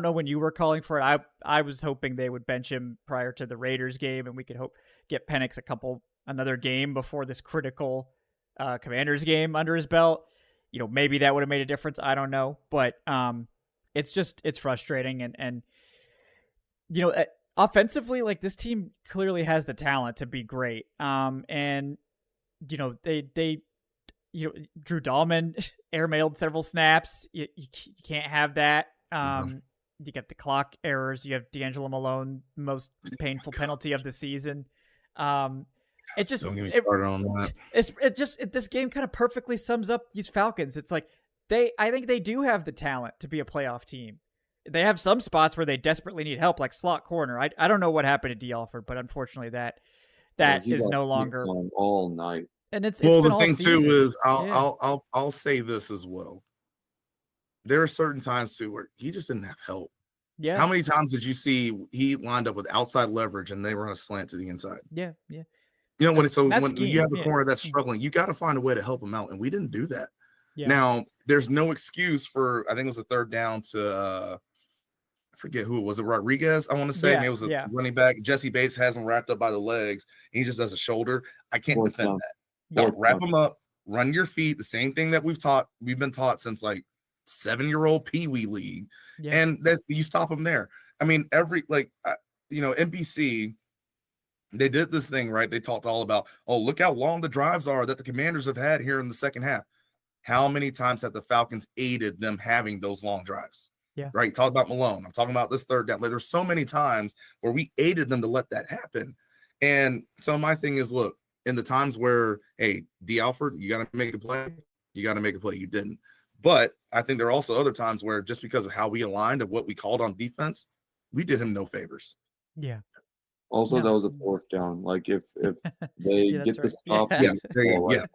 S2: know when you were calling for it. I was hoping they would bench him prior to the Raiders game, and we could get Penix another game before this critical Commanders game under his belt. Maybe that would have made a difference. I don't know. But it's frustrating. And offensively, like, this team clearly has the talent to be great. They Drew Dahlman airmailed several snaps. You can't have that. You get the clock errors. You have D'Angelo Malone, most painful penalty of the season. It just
S4: don't get me started on that.
S2: This game kind of perfectly sums up these Falcons. It's like I think they do have the talent to be a playoff team. They have some spots where they desperately need help, like slot corner. I don't know what happened to D. Alford, but unfortunately that is no longer
S3: all night.
S2: And it's
S4: well,
S2: been
S4: the
S2: all
S4: thing
S2: season.
S4: too is I'll say this as well. There are certain times too where he just didn't have help.
S2: Yeah.
S4: How many times did you see he lined up with outside leverage and they run a slant to the inside?
S2: Yeah.
S4: When you have a
S2: scheme,
S4: corner that's struggling, you got to find a way to help him out, and we didn't do that.
S2: Yeah.
S4: Now, there's no excuse for, I think it was a 3rd down to I forget who it was. Rodriguez, I want to say.
S2: Yeah,
S4: and it was a running back. Jesse Bates has him wrapped up by the legs. And he just does a shoulder. I can't defend that. Wrap him up, run your feet. The same thing that we've been taught since like 7-year-old Pee Wee League.
S2: Yeah.
S4: And that you stop him there. I mean, NBC, they did this thing, right? They talked all about, look how long the drives are that the Commanders have had here in the second half. How many times have the Falcons aided them having those long drives?
S2: Yeah.
S4: Right. Talk about Malone. I'm talking about this third down. Like, there's so many times where we aided them to let that happen. And so my thing is, look, in the times where, hey, D. Alford, you got to make a play. You got to make a play. You didn't. But I think there are also other times where just because of how we aligned of what we called on defense, we did him no favors.
S2: Yeah.
S3: Also,
S2: No.
S3: that was a fourth down. Like if they
S2: Yeah, that's
S3: get the
S2: right.
S3: stop,
S2: Yeah.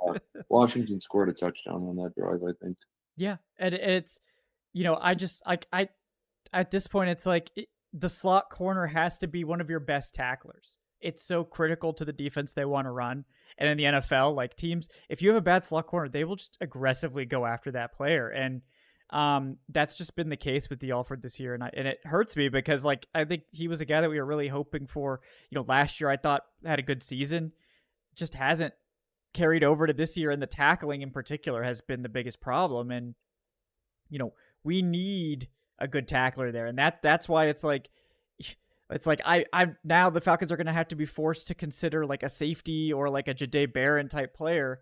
S3: Washington scored a touchdown on that drive, I think.
S2: Yeah, and it's, I at this point it's like the slot corner has to be one of your best tacklers. It's so critical to the defense they want to run. And in the NFL, like teams, if you have a bad slot corner, they will just aggressively go after that player. And that's just been the case with Alford this year. And it hurts me because like I think he was a guy that we were really hoping for. Last year I thought had a good season, just hasn't carried over to this year, and the tackling in particular has been the biggest problem. And we need a good tackler there, and that's why it's like I now the Falcons are going to have to be forced to consider like a safety or like a Jahdae Barron type player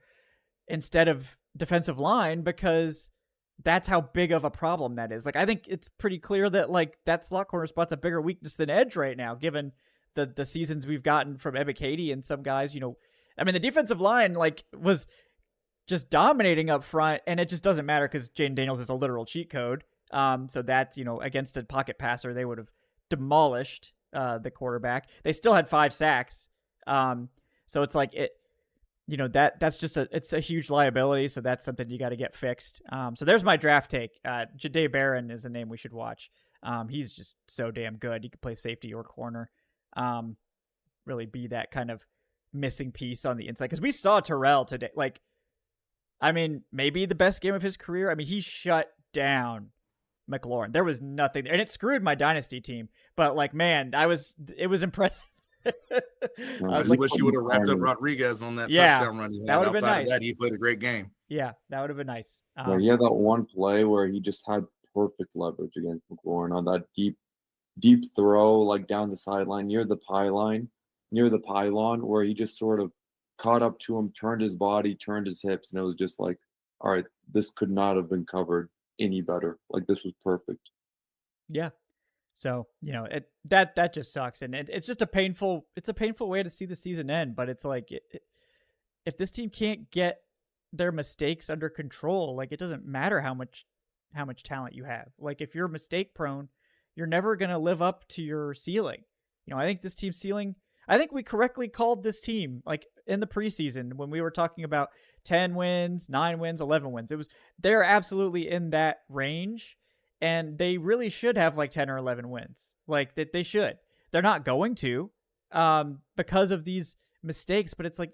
S2: instead of defensive line, because that's how big of a problem that is. Like I think it's pretty clear that like that slot corner spot's a bigger weakness than edge right now, given the seasons we've gotten from Ebiketie and some guys. I mean, the defensive line like was just dominating up front, and it just doesn't matter because Jaden Daniels is a literal cheat code. So that's, against a pocket passer, they would have demolished the quarterback. They still had 5 sacks. So it's like that's just it's a huge liability. So that's something you got to get fixed. So there's my draft take. Jahdae Barron is a name we should watch. He's just so damn good. He could play safety or corner. Really be that kind of missing piece on the inside, because we saw Terrell today. Like, I mean, maybe the best game of his career. I mean, he shut down McLaurin. There was nothing there, and it screwed my dynasty team. But like, man, it was impressive.
S4: I wish you would have wrapped up Rodriguez on that touchdown run.
S2: That would have been nice.
S4: That, he played a great game.
S2: Yeah, that would have been nice.
S3: He had that one play where he just had perfect leverage against McLaurin on that deep throw, like down the sideline near the pylon, where he just sort of caught up to him, turned his body, turned his hips, and it was just like, all right, this could not have been covered any better. Like, this was perfect.
S2: Yeah. So, that just sucks. And it's just a painful way to see the season end. But it's like, if this team can't get their mistakes under control, like, it doesn't matter how much talent you have. Like, if you're mistake prone, you're never going to live up to your ceiling. I think this team's ceiling, I think we correctly called this team, like in the preseason when we were talking about 10 wins, 9 wins, 11 wins. They're absolutely in that range, and they really should have like 10 or 11 wins. Like that they should. They're not going to because of these mistakes, but it's like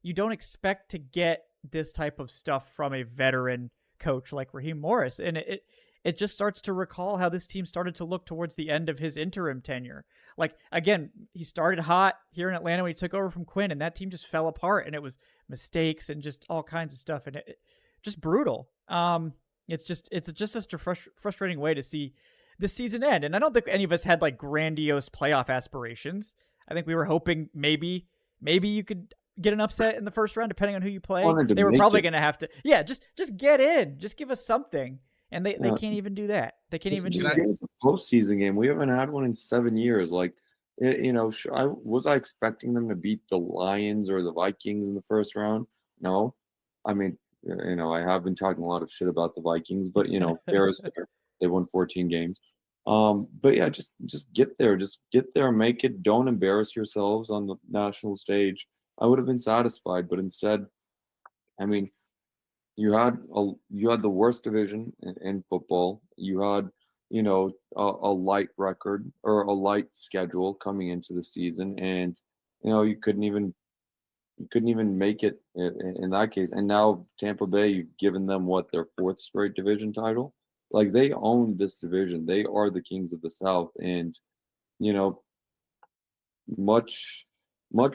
S2: you don't expect to get this type of stuff from a veteran coach like Raheem Morris. And it just starts to recall how this team started to look towards the end of his interim tenure. Like, again, he started hot here in Atlanta when he took over from Quinn, and that team just fell apart, and it was mistakes and just all kinds of stuff, and it just brutal. It's just such a frustrating way to see this season end. And I don't think any of us had like grandiose playoff aspirations. I think we were hoping maybe you could get an upset in the first round, depending on who you play. They were probably going to have to, just get in, just give us something. And they can't even do that. They can't even do that.
S3: It's a postseason game. We haven't had one in 7 years. Like, was I expecting them to beat the Lions or the Vikings in the first round? No. I mean, I have been talking a lot of shit about the Vikings, but fair is fair. They won 14 games. But yeah, just get there. Just get there, make it. Don't embarrass yourselves on the national stage. I would have been satisfied, but instead, I mean, you had the worst division in football. You had, a light record or a light schedule coming into the season, and you couldn't even make it in that case. And now Tampa Bay, you've given them their 4th straight division title. Like, they own this division. They are the kings of the South, and much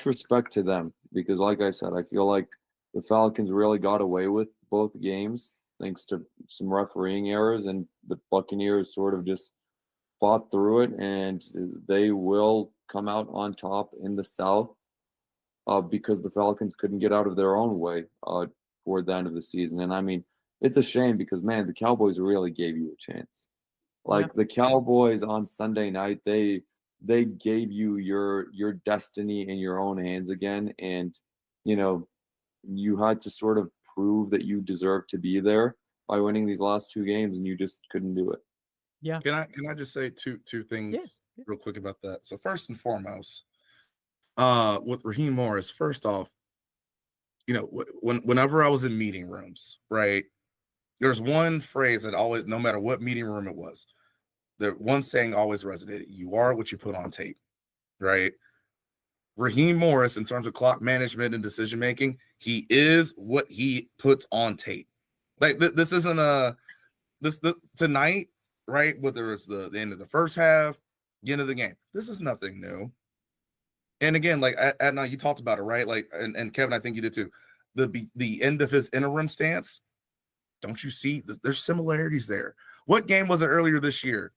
S3: respect to them, because like I said, I feel like the Falcons really got away with both games thanks to some refereeing errors, and the Buccaneers sort of just fought through it, and they will come out on top in the South because the Falcons couldn't get out of their own way toward the end of the season. And I mean, it's a shame because, man, the Cowboys really gave you a chance. Like the Cowboys on Sunday night, they gave you your destiny in your own hands again, and you know, you had to sort of prove that you deserve to be there by winning these last 2 games, and you just couldn't do it.
S2: Yeah.
S4: Can I just say two things real quick about that? So first and foremost, with Raheem Morris, first off, whenever I was in meeting rooms, right, there's one phrase that always, no matter what meeting room it was, the one saying always resonated: "You are what you put on tape," right? Raheem Morris, in terms of clock management and decision making, he is what he puts on tape. Like this isn't this tonight, right? Whether it's the end of the first half, the end of the game, this is nothing new. And again, like Adnan, you talked about it, right? Like, and Kevin, I think you did too. The end of his interim stance. Don't you see? There's similarities there. What game was it earlier this year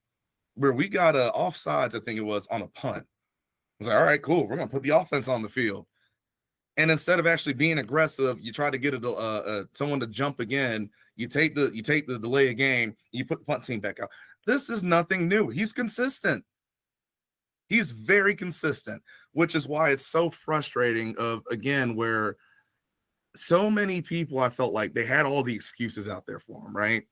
S4: where we got a offsides? I think it was on a punt. I was like, all right, cool. We're gonna put the offense on the field, and instead of actually being aggressive, you try to get someone to jump again. You take the delay of game. You put the punt team back out. This is nothing new. He's consistent. He's very consistent, which is why it's so frustrating. Where so many people, I felt like they had all the excuses out there for him, right?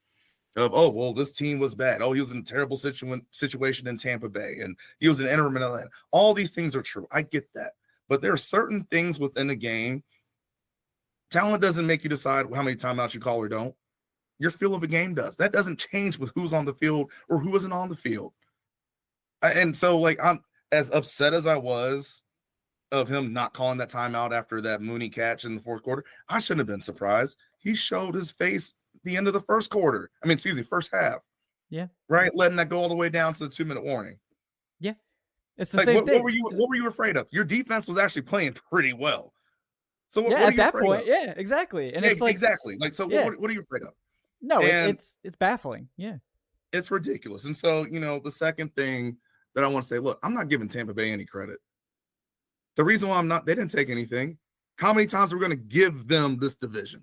S4: Of, oh, well, this team was bad. Oh, he was in a terrible situation in Tampa Bay, and he was an interim in Atlanta. All these things are true. I get that. But there are certain things within the game. Talent doesn't make you decide how many timeouts you call or don't. Your feel of a game does. That doesn't change with who's on the field or who isn't on the field. And so, like, I'm as upset as I was of him not calling that timeout after that Mooney catch in the fourth quarter. I shouldn't have been surprised. He showed his face the end of the first half.
S2: Yeah.
S4: Right? Letting that go all the way down to the 2-minute warning.
S2: Yeah. It's the same thing.
S4: What were you afraid of? Your defense was actually playing pretty well. So what are
S2: at
S4: you
S2: that
S4: afraid
S2: point,
S4: of?
S2: yeah, exactly. And it's like
S4: exactly. Like, so what are you afraid of?
S2: No, it's baffling. Yeah.
S4: It's ridiculous. And so, the second thing that I want to say, look, I'm not giving Tampa Bay any credit. The reason why they didn't take anything. How many times are we going to give them this division?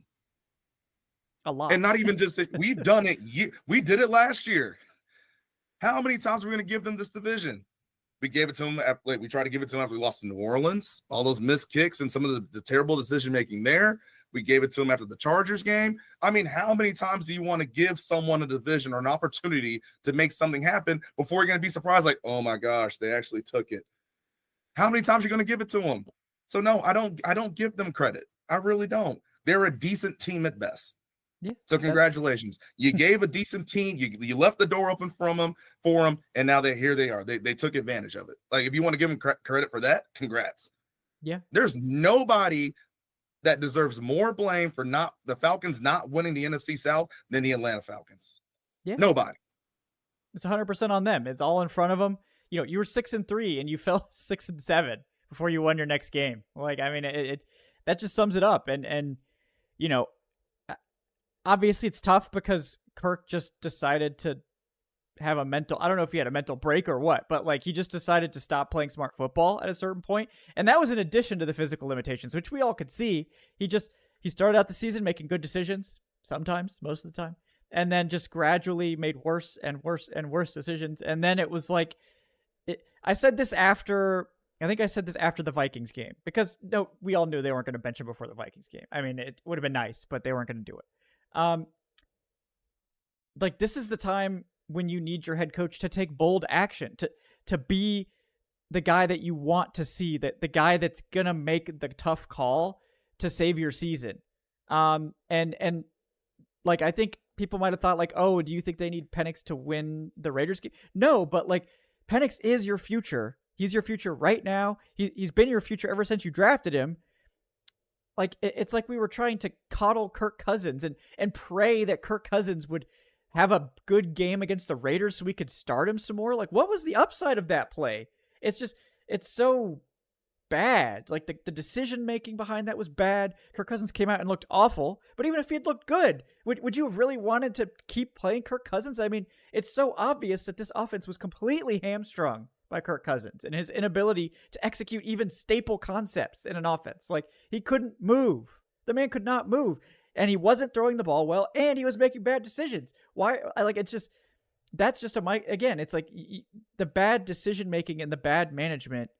S2: A lot.
S4: And not even just we've done it. We did it last year. How many times are we going to give them this division? We gave it to them. We tried to give it to them after we lost to New Orleans. All those missed kicks and some of the terrible decision making there. We gave it to them after the Chargers game. I mean, how many times do you want to give someone a division or an opportunity to make something happen before you're going to be surprised? Like, oh my gosh, they actually took it. How many times are you going to give it to them? So no, I don't give them credit. I really don't. They're a decent team at best.
S2: Yeah.
S4: So congratulations. You gave a decent team. You left the door open for them, and now here they are. They took advantage of it. Like, if you want to give them credit for that, congrats.
S2: Yeah.
S4: There's nobody that deserves more blame for the Falcons not winning the NFC South than the Atlanta Falcons.
S2: Yeah.
S4: Nobody.
S2: It's 100% on them. It's all in front of them. You were 6-3 and you fell 6-7 before you won your next game. Like, I mean, that just sums it up. And obviously it's tough because Kirk just decided to have I don't know if he had a mental break or what, but like, he just decided to stop playing smart football at a certain point. And that was in addition to the physical limitations, which we all could see. He started out the season making good decisions, sometimes, most of the time, and then just gradually made worse and worse and worse decisions. And then it was like, I said this after the Vikings game, because we all knew they weren't going to bench him before the Vikings game. I mean, it would have been nice, but they weren't going to do it. Like, this is the time when you need your head coach to take bold action, to be the guy that you want to see, that the guy that's going to make the tough call to save your season. And like, I think people might have thought like, oh, do you think they need Penix to win the Raiders game? No, but like, Penix is your future. He's your future right now. He's been your future ever since you drafted him. Like, it's like we were trying to coddle Kirk Cousins and pray that Kirk Cousins would have a good game against the Raiders so we could start him some more. Like, what was the upside of that play? It's so bad. Like, the decision-making behind that was bad. Kirk Cousins came out and looked awful. But even if he had looked good, would you have really wanted to keep playing Kirk Cousins? I mean, it's so obvious that this offense was completely hamstrung by Kirk Cousins and his inability to execute even staple concepts in an offense. Like, he couldn't move. The man could not move. And he wasn't throwing the ball well, and he was making bad decisions. Why? Like, it's just, that's just again, it's like the bad decision making and the bad management.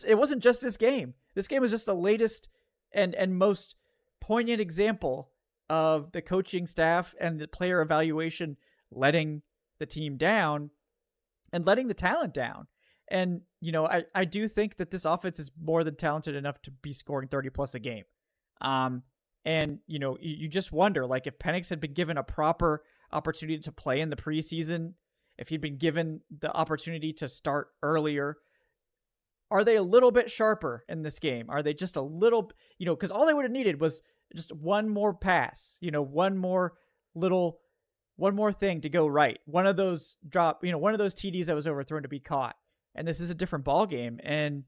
S2: It wasn't just this game. This game was just the latest and most poignant example of the coaching staff and the player evaluation letting the team down and letting the talent down. And, I do think that this offense is more than talented enough to be scoring 30 plus a game. And, you just wonder, like, if Penix had been given a proper opportunity to play in the preseason, if he'd been given the opportunity to start earlier, are they a little bit sharper in this game? Are they just a little, because all they would have needed was just one more pass, one more thing to go right. One of those one of those TDs that was overthrown to be caught. And this is a different ball game. And,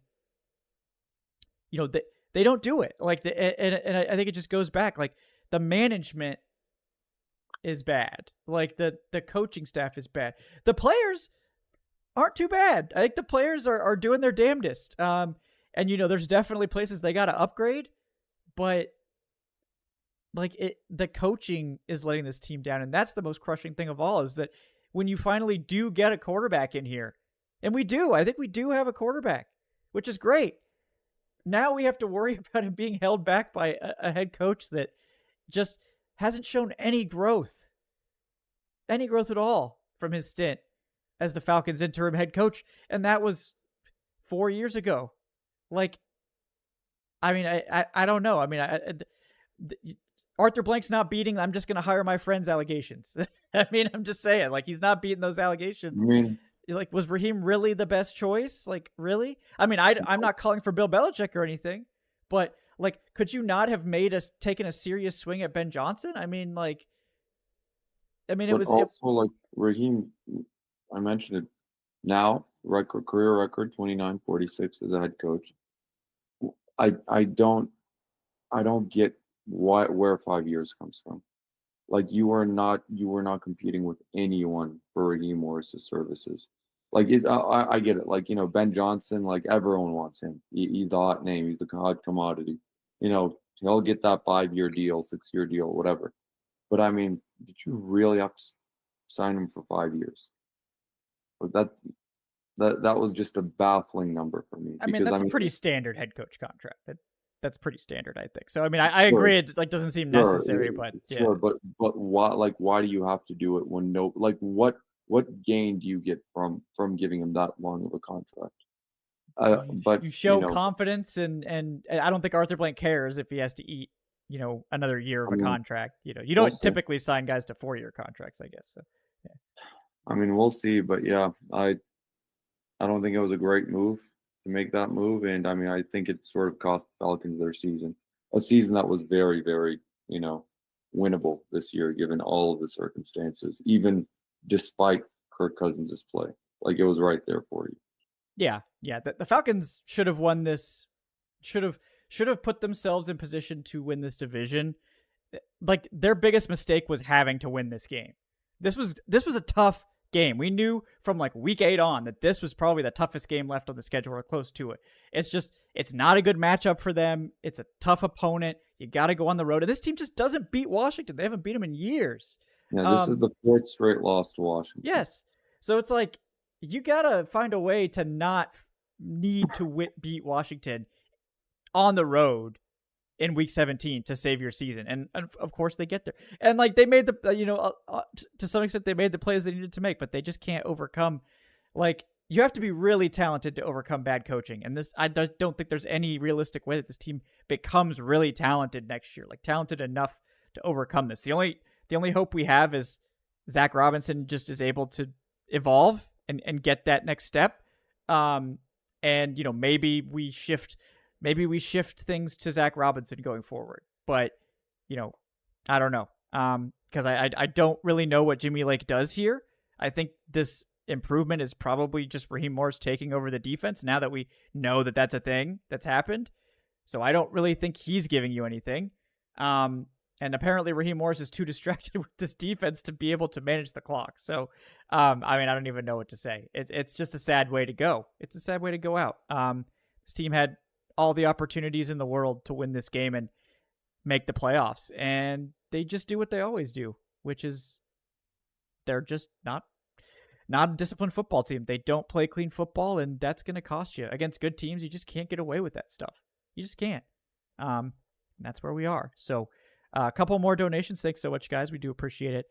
S2: they don't do it. Like, and I think it just goes back. Like, the management is bad. Like, the coaching staff is bad. The players aren't too bad. I think the players are doing their damnedest. And, there's definitely places they got to upgrade. But, like, the coaching is letting this team down. And that's the most crushing thing of all, is that when you finally do get a quarterback in here, and I think we do have a quarterback, which is great. Now we have to worry about him being held back by a head coach that just hasn't shown any growth at all from his stint as the Falcons interim head coach. And that was 4 years ago. Like, I mean, I don't know. I mean, Arthur Blank's not beating, I'm just going to hire my friend's allegations. I mean, I'm just saying, like, he's not beating those allegations.
S3: I mean,
S2: like, was Raheem really the best choice? Like, really? I mean, I'm not calling for Bill Belichick or anything, but, like, could you not have taken a serious swing at Ben Johnson? I mean, like, it was
S3: also like Raheem. I mentioned it now. Career record 29-46 as a head coach. I don't get where 5 years comes from. Like, you were not competing with anyone for Raheem Morris's services. Like, I get it. Like, Ben Johnson, like, everyone wants him. He's the hot name. He's the hot commodity. He'll get that 5-year deal, 6-year deal, whatever. But I mean, did you really have to sign him for 5 years? But that was just a baffling number for me.
S2: I mean, that's a pretty standard head coach contract. That's pretty standard, I think. So, I mean, I agree. It like doesn't seem necessary, but yeah.
S3: Sure, but why? Like, why do you have to do it when what gain do you get from giving him that long of a contract? But
S2: you show confidence, and I don't think Arthur Blank cares if he has to eat, another year of a contract. You don't typically sign guys to 4-year contracts, I guess. So, yeah.
S3: I mean, we'll see, but yeah, I don't think it was a great move to make that move, and I mean, I think it sort of cost the Falcons their season, a season that was very, very, winnable this year given all of the circumstances, even despite Kirk Cousins' play. Like, it was right there for you.
S2: Yeah. The Falcons should have won this. Should have put themselves in position to win this division. Like, their biggest mistake was having to win this game. This was a tough game. We knew from like week 8 on that this was probably the toughest game left on the schedule or close to it. It's not a good matchup for them. It's a tough opponent. You got to go on the road. And this team just doesn't beat Washington. They haven't beat them in years.
S3: Yeah, this is the 4th straight loss to Washington.
S2: Yes. So it's like, you got to find a way to not need to beat Washington on the road in week 17 to save your season. And of course they get there. And like, they made the, to some extent they made the plays they needed to make, but they just can't overcome. Like, you have to be really talented to overcome bad coaching. And I don't think there's any realistic way that this team becomes really talented next year, like talented enough to overcome this. The only hope we have is Zach Robinson just is able to evolve and get that next step. And, maybe we shift things to Zach Robinson going forward. But, I don't know. Because I don't really know what Jimmy Lake does here. I think this improvement is probably just Raheem Morris taking over the defense now that we know that that's a thing that's happened. So I don't really think he's giving you anything. And apparently Raheem Morris is too distracted with this defense to be able to manage the clock. So, I don't even know what to say. It's just a sad way to go. It's a sad way to go out. This team had all the opportunities in the world to win this game and make the playoffs. And they just do what they always do, which is they're just not not a disciplined football team. They don't play clean football, and that's going to cost you. Against good teams, you just can't get away with that stuff. You just can't. That's where we are. So a couple more donations. Thanks so much, guys. We do appreciate it.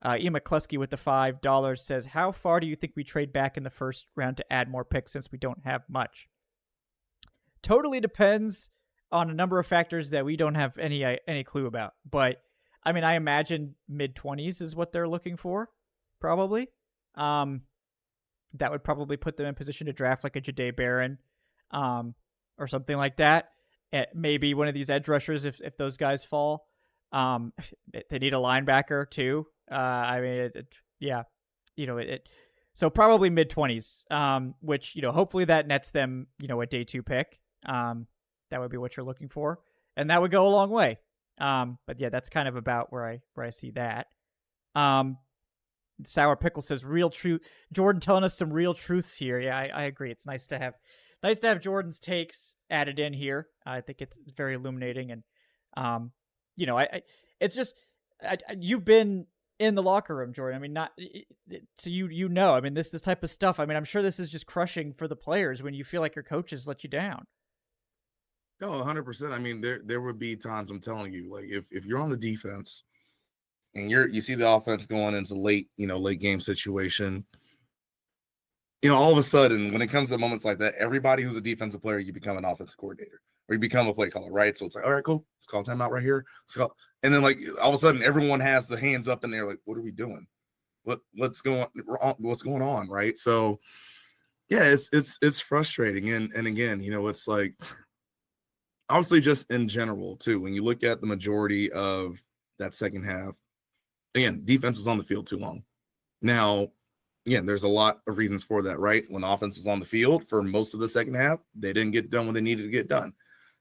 S2: Ian McCluskey with the $5 says, how far do you think we trade back in the first round to add more picks since we don't have much? Totally depends on a number of factors that we don't have any clue about. But, I mean, I imagine mid-20s is what they're looking for, probably. That would probably put them in position to draft like a Jahdae Barron or something like that. Maybe one of these edge rushers if those guys fall. They need a linebacker too. I mean, so probably mid-20s, which, hopefully that nets them, a day 2 pick. That would be what you're looking for, and that would go a long way. But yeah, that's kind of about where I see that. Sour Pickle says real truth. Jordan telling us some real truths here. Yeah, I agree. It's nice to have Jordan's takes added in here. I think it's very illuminating, and it's just you've been in the locker room, Jordan. I mean, so I mean, this type of stuff. I mean, I'm sure this is just crushing for the players when you feel like your coaches let you down.
S4: No, 100%. I mean, there would be times, I'm telling you, like if you're on the defense and you see the offense going into late game situation, all of a sudden when it comes to moments like that, everybody who's a defensive player, you become an offensive coordinator or you become a play caller, right? So it's like, all right, cool. Let's call timeout right here. And then like all of a sudden everyone has the hands up in there, like, what are we doing? What's going on, right? So yeah, it's frustrating. And again, it's like, obviously, just in general, too, when you look at the majority of that second half, again, defense was on the field too long. Now, again, there's a lot of reasons for that, right? When offense was on the field for most of the second half, they didn't get done when they needed to get done.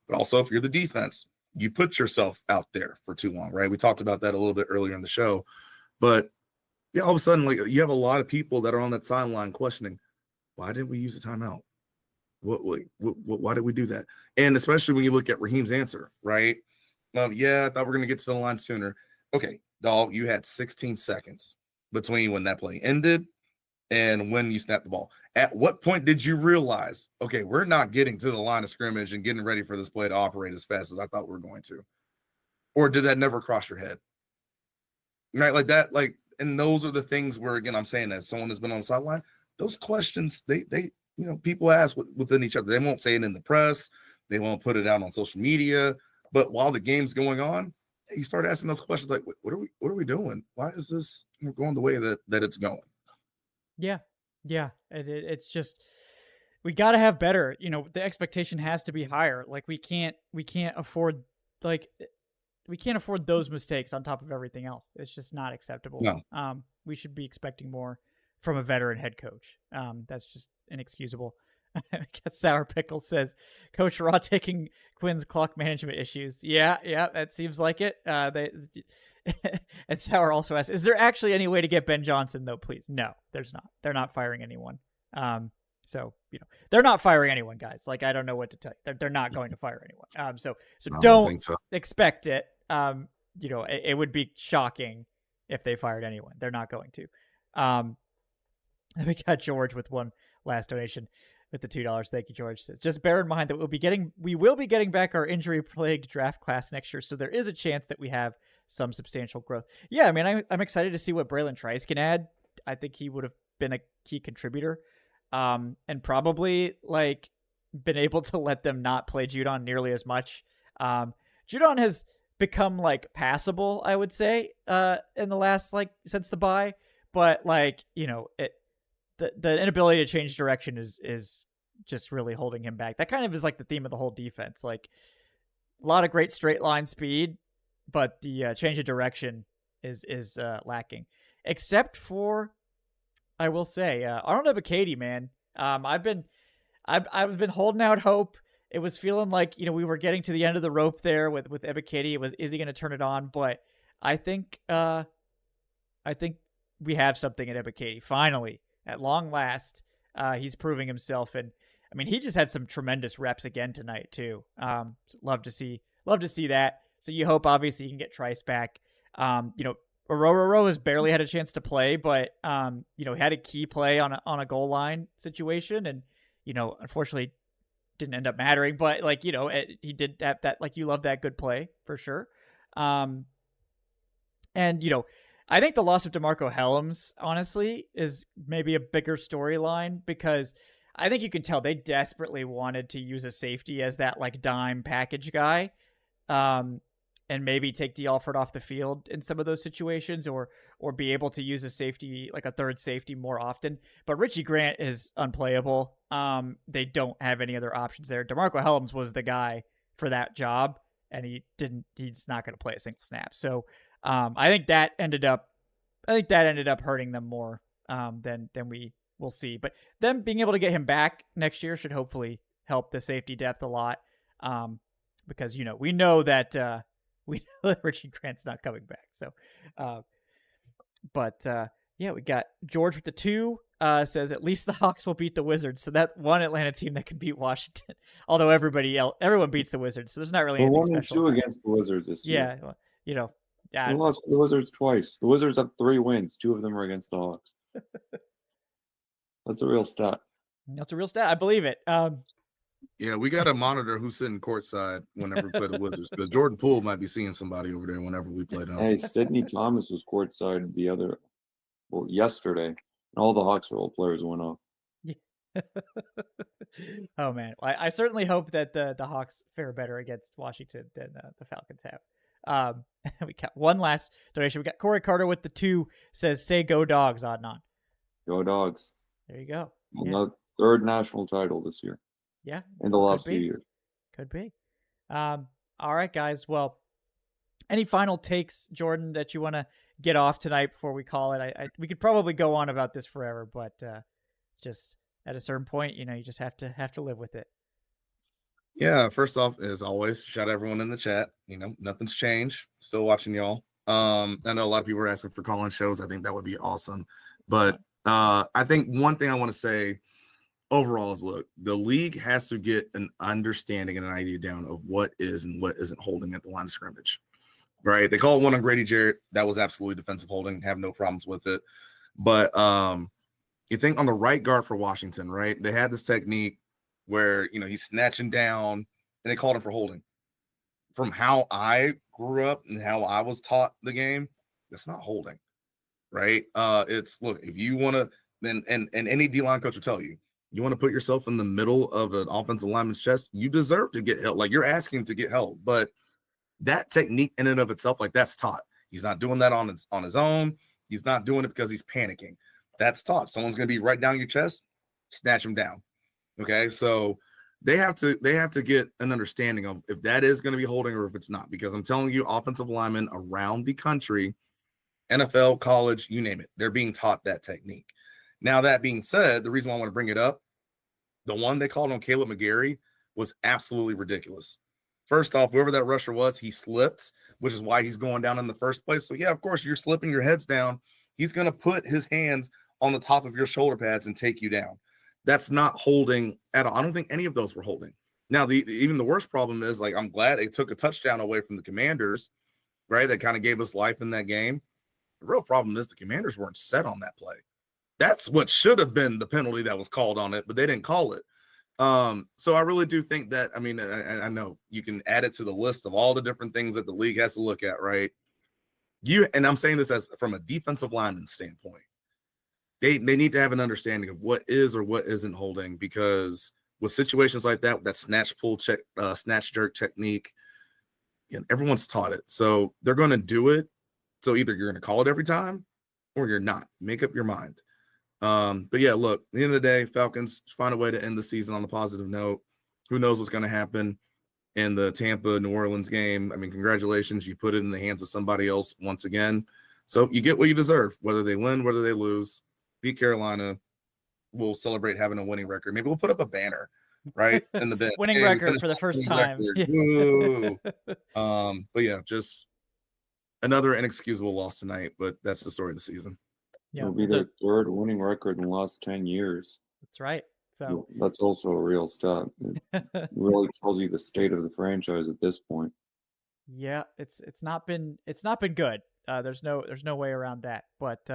S4: But also, if you're the defense, you put yourself out there for too long, right? We talked about that a little bit earlier in the show. But, yeah, all of a sudden, like you have a lot of people that are on that sideline questioning, why didn't we use a timeout? Why did we do that? And especially when you look at Raheem's answer, right? Yeah, I thought we were going to get to the line sooner. Okay, dog, you had 16 seconds between when that play ended and when you snapped the ball. At what point did you realize, okay, we're not getting to the line of scrimmage and getting ready for this play to operate as fast as I thought we were going to? Or did that never cross your head? Right, like that, and those are the things where, again, I'm saying that someone has been on the sideline, those questions, they people ask within each other. They won't say it in the press. They won't put it out on social media. But while the game's going on, you start asking those questions like, what are we doing? Why is this going the way that it's going?
S2: Yeah. It's just, we got to have better. The expectation has to be higher. Like we can't afford those mistakes on top of everything else. It's just not acceptable.
S4: No.
S2: We should be expecting more from a veteran head coach. That's just inexcusable. I guess Sour Pickle says, Coach Raw taking Quinn's clock management issues. Yeah, that seems like it. And Sour also asks, is there actually any way to get Ben Johnson, though, please? No, there's not. They're not firing anyone. So, they're not firing anyone, guys. Like, I don't know what to tell you. They're not going to fire anyone. So don't expect it. It would be shocking if they fired anyone. They're not going to. We got George with one last donation with the $2. Thank you, George. Just bear in mind that we will be getting back our injury-plagued draft class next year, so there is a chance that we have some substantial growth. Yeah, I mean, I'm excited to see what Braylon Trice can add. I think he would have been a key contributor, and probably been able to let them not play Judon nearly as much. Judon has become passable, I would say, in the last since the bye, but the inability to change direction is just really holding him back. That kind of is the theme of the whole defense. A lot of great straight line speed, but the change of direction is lacking. Except for, I will say, Arnold Ebiketie, man. I've been holding out hope. It was feeling like we were getting to the end of the rope there with Ebiketie. Is he going to turn it on? But I think we have something at Ebiketie finally. At long last, he's proving himself, and I mean, he just had some tremendous reps again tonight too. Love to see that. So you hope obviously you can get Trice back. Rowe has barely had a chance to play, but he had a key play on a goal line situation, and unfortunately didn't end up mattering. But he did have that, like, you love that good play for sure. And I think the loss of DeMarco Helms, honestly, is maybe a bigger storyline, because I think you can tell they desperately wanted to use a safety as that like dime package guy. And maybe take D. Alford off the field in some of those situations, or be able to use a safety, like a third safety, more often. But Richie Grant is unplayable. They don't have any other options there. DeMarco Helms was the guy for that job, and he's not going to play a single snap. So I think that ended up hurting them more than we will see. But them being able to get him back next year should hopefully help the safety depth a lot. Because we know that Richie Grant's not coming back. So, we got George with the 2, says at least the Hawks will beat the Wizards. So that's one Atlanta team that can beat Washington. Although everyone beats the Wizards, so there's not really anything special.
S3: 1-2 against the Wizards this year.
S2: Yeah,
S3: They lost to the Wizards twice. The Wizards have 3 wins. 2 of them are against the Hawks. That's a real stat.
S2: That's a real stat. I believe it.
S4: Yeah, we got to monitor who's sitting courtside whenever we play the Wizards, because Jordan Poole might be seeing somebody over there whenever we play them.
S3: Hey, Sidney Thomas was courtside yesterday, and all the Hawks role players went off.
S2: Oh man, I certainly hope that the Hawks fare better against Washington than the Falcons have. We got one last donation. We got Corey Carter with the 2, says, "Say go Dogs, Adnan."
S3: Go Dogs!
S2: There you go.
S3: Another 3rd national title this year.
S2: Yeah,
S3: in the last few years.
S2: Could be. All right, guys. Well, any final takes, Jordan, that you want to get off tonight before we call it? We could probably go on about this forever, but just at a certain point, you just have to live with it.
S4: Yeah. First off, as always, shout out everyone in the chat. Nothing's changed. Still watching y'all. I know a lot of people are asking for call-in shows. I think that would be awesome. But I think one thing I want to say overall is, look, the league has to get an understanding and an idea down of what is and what isn't holding at the line of scrimmage, right? They call it one on Grady Jarrett. That was absolutely defensive holding. Have no problems with it. But you think on the right guard for Washington, right? They had this technique where, he's snatching down, and they called him for holding. From how I grew up and how I was taught the game, that's not holding, right? It's, look, if you want to, then and any D-line coach will tell you, you want to put yourself in the middle of an offensive lineman's chest, you deserve to get held. Like, you're asking to get held. But that technique in and of itself, like, that's taught. He's not doing that on his own. He's not doing it because he's panicking. That's taught. Someone's going to be right down your chest, snatch him down. Okay, so they have to get an understanding of if that is going to be holding or if it's not. Because I'm telling you, offensive linemen around the country, NFL, college, you name it, they're being taught that technique. Now, that being said, the reason why I want to bring it up, the one they called on Caleb McGarry was absolutely ridiculous. First off, whoever that rusher was, he slipped, which is why he's going down in the first place. So, yeah, of course, you're slipping, your head's down. He's going to put his hands on the top of your shoulder pads and take you down. That's not holding at all. I don't think any of those were holding. Now, even the worst problem is, like, I'm glad they took a touchdown away from the Commanders, right? That kind of gave us life in that game. The real problem is the Commanders weren't set on that play. That's what should have been the penalty that was called on it, but they didn't call it. So I really do think that, I mean, I know you can add it to the list of all the different things that the league has to look at, right? And I'm saying this as from a defensive lineman standpoint. They need to have an understanding of what is or what isn't holding, because with situations like that, that snatch pull check, snatch jerk technique, everyone's taught it. So they're going to do it. So either you're going to call it every time or you're not. Make up your mind. But yeah, look, at the end of the day, Falcons find a way to end the season on a positive note. Who knows what's going to happen in the Tampa New Orleans game? I mean, congratulations. You put it in the hands of somebody else once again. So you get what you deserve, whether they win, whether they lose. Beat Carolina. We'll celebrate having a winning record. Maybe we'll put up a banner, right? In the bench.
S2: Winning record for the first time.
S4: But yeah, just another inexcusable loss tonight, but that's the story of the season.
S2: Yeah,
S3: It'll be their 3rd winning record in the last 10 years.
S2: That's right. So
S3: that's also a real stat. It really tells you the state of the franchise at this point.
S2: Yeah, it's not been good. There's no way around that. But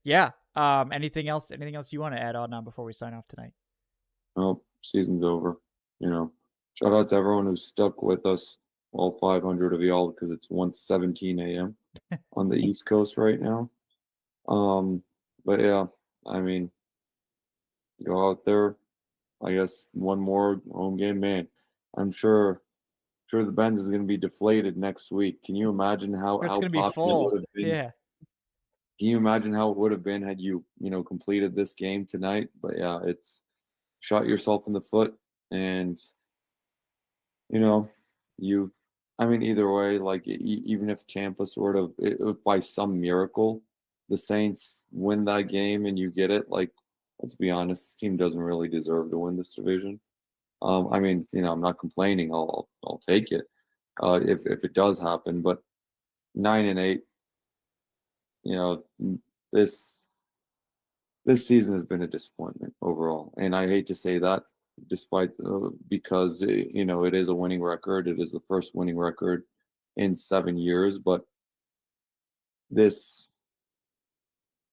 S2: yeah. Anything else you want to add on before we sign off tonight?
S3: Well, season's over. Shout out to everyone who's stuck with us, all 500 of y'all, because it's 1:17 a.m. on the East Coast right now. But yeah, I mean, go out there. I guess one more home game, man. I'm sure the Benz is going to be deflated next week. Can you imagine how
S2: It's going to be
S3: popped it
S2: full.
S3: would have been?
S2: Yeah.
S3: Can you imagine how it would have been had you completed this game tonight? But yeah, it's shot yourself in the foot, and I mean, either way, like even if Tampa sort of by some miracle, the Saints win that game and you get it, like, let's be honest, this team doesn't really deserve to win this division. I mean, I'm not complaining. I'll take it if it does happen. But 9-8, this season has been a disappointment overall, and I hate to say that, despite because it is a winning record. It is the first winning record in 7 years, but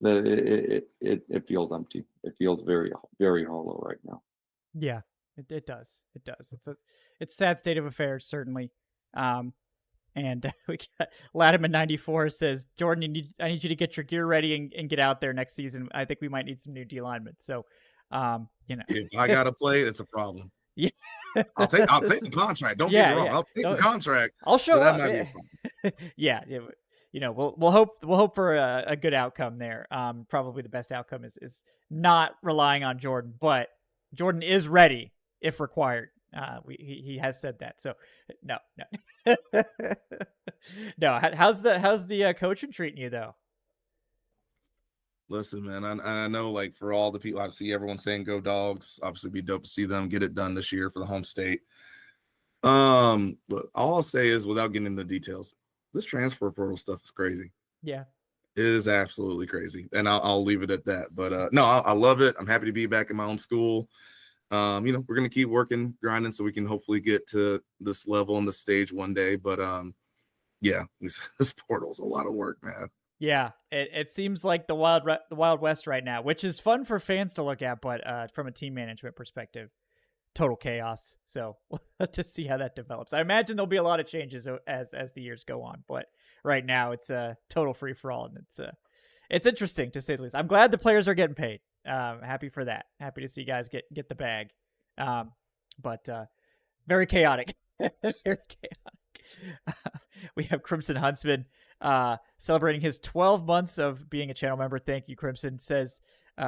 S3: it feels empty. It feels very, very hollow right now.
S2: Yeah, it does. It does. It's a sad state of affairs, certainly. And we got Latimer 94 says, Jordan, I need you to get your gear ready and get out there next season. I think we might need some new D linemen. So,
S4: if I gotta play, it's a problem.
S2: Yeah,
S4: I'll take the contract. Don't get me wrong.
S2: Yeah.
S4: I'll take the contract.
S2: I'll show up.
S4: Might be a problem.
S2: Yeah. We'll hope for a good outcome there. Probably the best outcome is not relying on Jordan, but Jordan is ready if required. He has said that. So no. No. How's the coaching treating you though?
S4: Listen, man, I know, like, for all the people, I see everyone saying go Dogs. Obviously, it'd be dope to see them get it done this year for the home state. But all I'll say is, without getting into the details, this transfer portal stuff is crazy.
S2: Yeah,
S4: it is absolutely crazy, and I'll leave it at that. But no, I love it. I'm happy to be back in my own school. We're gonna keep working, grinding, so we can hopefully get to this level and the stage one day. But yeah, this portal's a lot of work, man.
S2: Yeah, it seems like the Wild West right now, which is fun for fans to look at, but from a team management perspective, total chaos. So we'll have to see how that develops. I imagine there'll be a lot of changes as the years go on, but right now it's a total free for all, and it's interesting to say the least. I'm glad the players are getting paid. Happy for that. Happy to see guys get the bag. But very chaotic. Very chaotic. We have Crimson Huntsman celebrating his 12 months of being a channel member. Thank you, Crimson. Says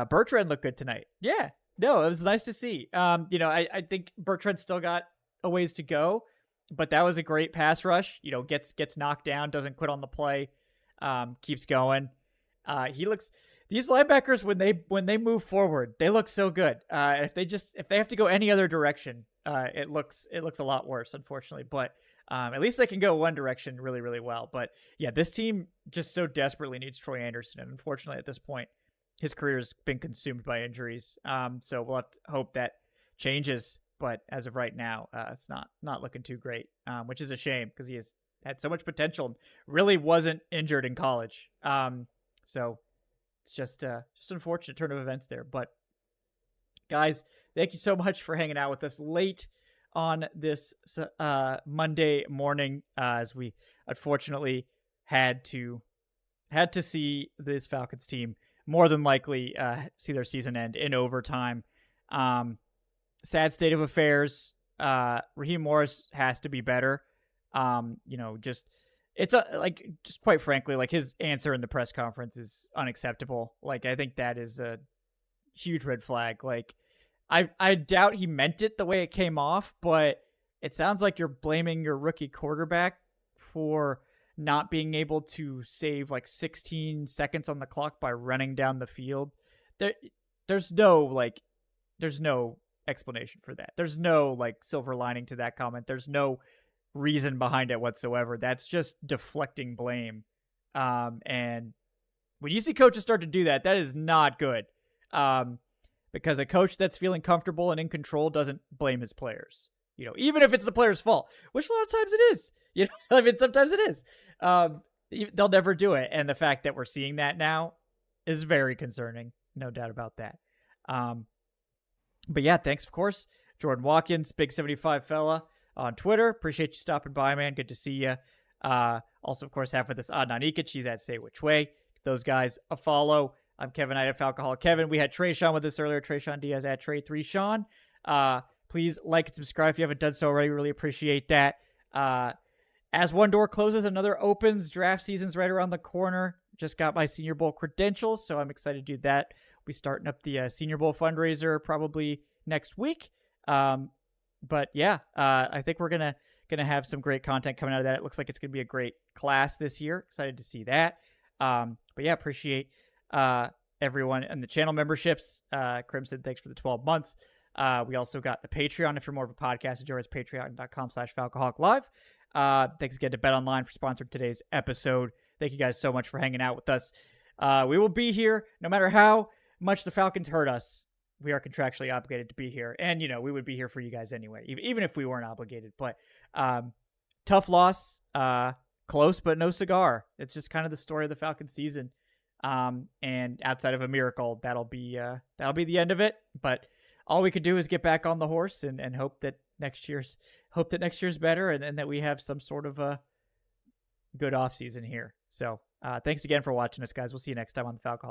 S2: Bertrand looked good tonight. Yeah, no, it was nice to see. I think Bertrand still got a ways to go, but that was a great pass rush. Gets knocked down, doesn't quit on the play, keeps going. These linebackers, when they move forward, they look so good. If they have to go any other direction, it looks a lot worse, unfortunately. But at least they can go one direction really, really well. But yeah, this team just so desperately needs Troy Anderson, and unfortunately at this point, his career has been consumed by injuries. So we'll have to hope that changes. But as of right now, it's not looking too great, which is a shame because he has had so much potential and really wasn't injured in college. So it's just an unfortunate turn of events there. But guys, thank you so much for hanging out with us late on this Monday morning, as we unfortunately had to see this Falcons team more than likely see their season end in overtime. Sad state of affairs. Raheem Morris has to be better. It's just quite frankly, like, his answer in the press conference is unacceptable. Like, I think that is a huge red flag. Like, I doubt he meant it the way it came off, but it sounds like you're blaming your rookie quarterback for not being able to save like 16 seconds on the clock by running down the field. There's no explanation for that. There's no like silver lining to that comment. There's no reason behind it whatsoever. That's just deflecting blame. And when you see coaches start to do that, that is not good. Because a coach that's feeling comfortable and in control doesn't blame his players. Even if it's the player's fault, which a lot of times it is. Sometimes it is. they'll never do it. And the fact that we're seeing that now is very concerning. No doubt about that. But yeah, thanks, of course. Jordan Watkins, Big 75 fella on Twitter. Appreciate you stopping by, man. Good to see you. Also, of course, have with us Adnan Ikic. He's at Say Which Way. Those guys a follow. I'm Kevin Knight of Alcoholic Kevin. We had Tre'Shon with us earlier. Tre'Shon Diaz at Trey3Sean. Please like and subscribe if you haven't done so already. Really appreciate that. As one door closes, another opens. Draft season's right around the corner. Just got my Senior Bowl credentials, so I'm excited to do that. We'll be starting up the Senior Bowl fundraiser probably next week. But yeah, I think we're gonna have some great content coming out of that. It looks like it's gonna be a great class this year. Excited to see that. But yeah, appreciate everyone and the channel memberships. Crimson, thanks for the 12 months. We also got the Patreon. If you're more of a podcast enjoyer, it's patreon.com/falcoholic live. Thanks again to BetOnline for sponsoring today's episode. Thank you guys so much for hanging out with us. We will be here no matter how much the Falcons hurt us. We are contractually obligated to be here. And, we would be here for you guys anyway, even if we weren't obligated. But tough loss, close but no cigar. It's just kind of the story of the Falcons season. And outside of a miracle, that'll be the end of it. But all we could do is get back on the horse and hope that next year's better and that we have some sort of a good offseason here. So thanks again for watching us, guys. We'll see you next time on the Falcon.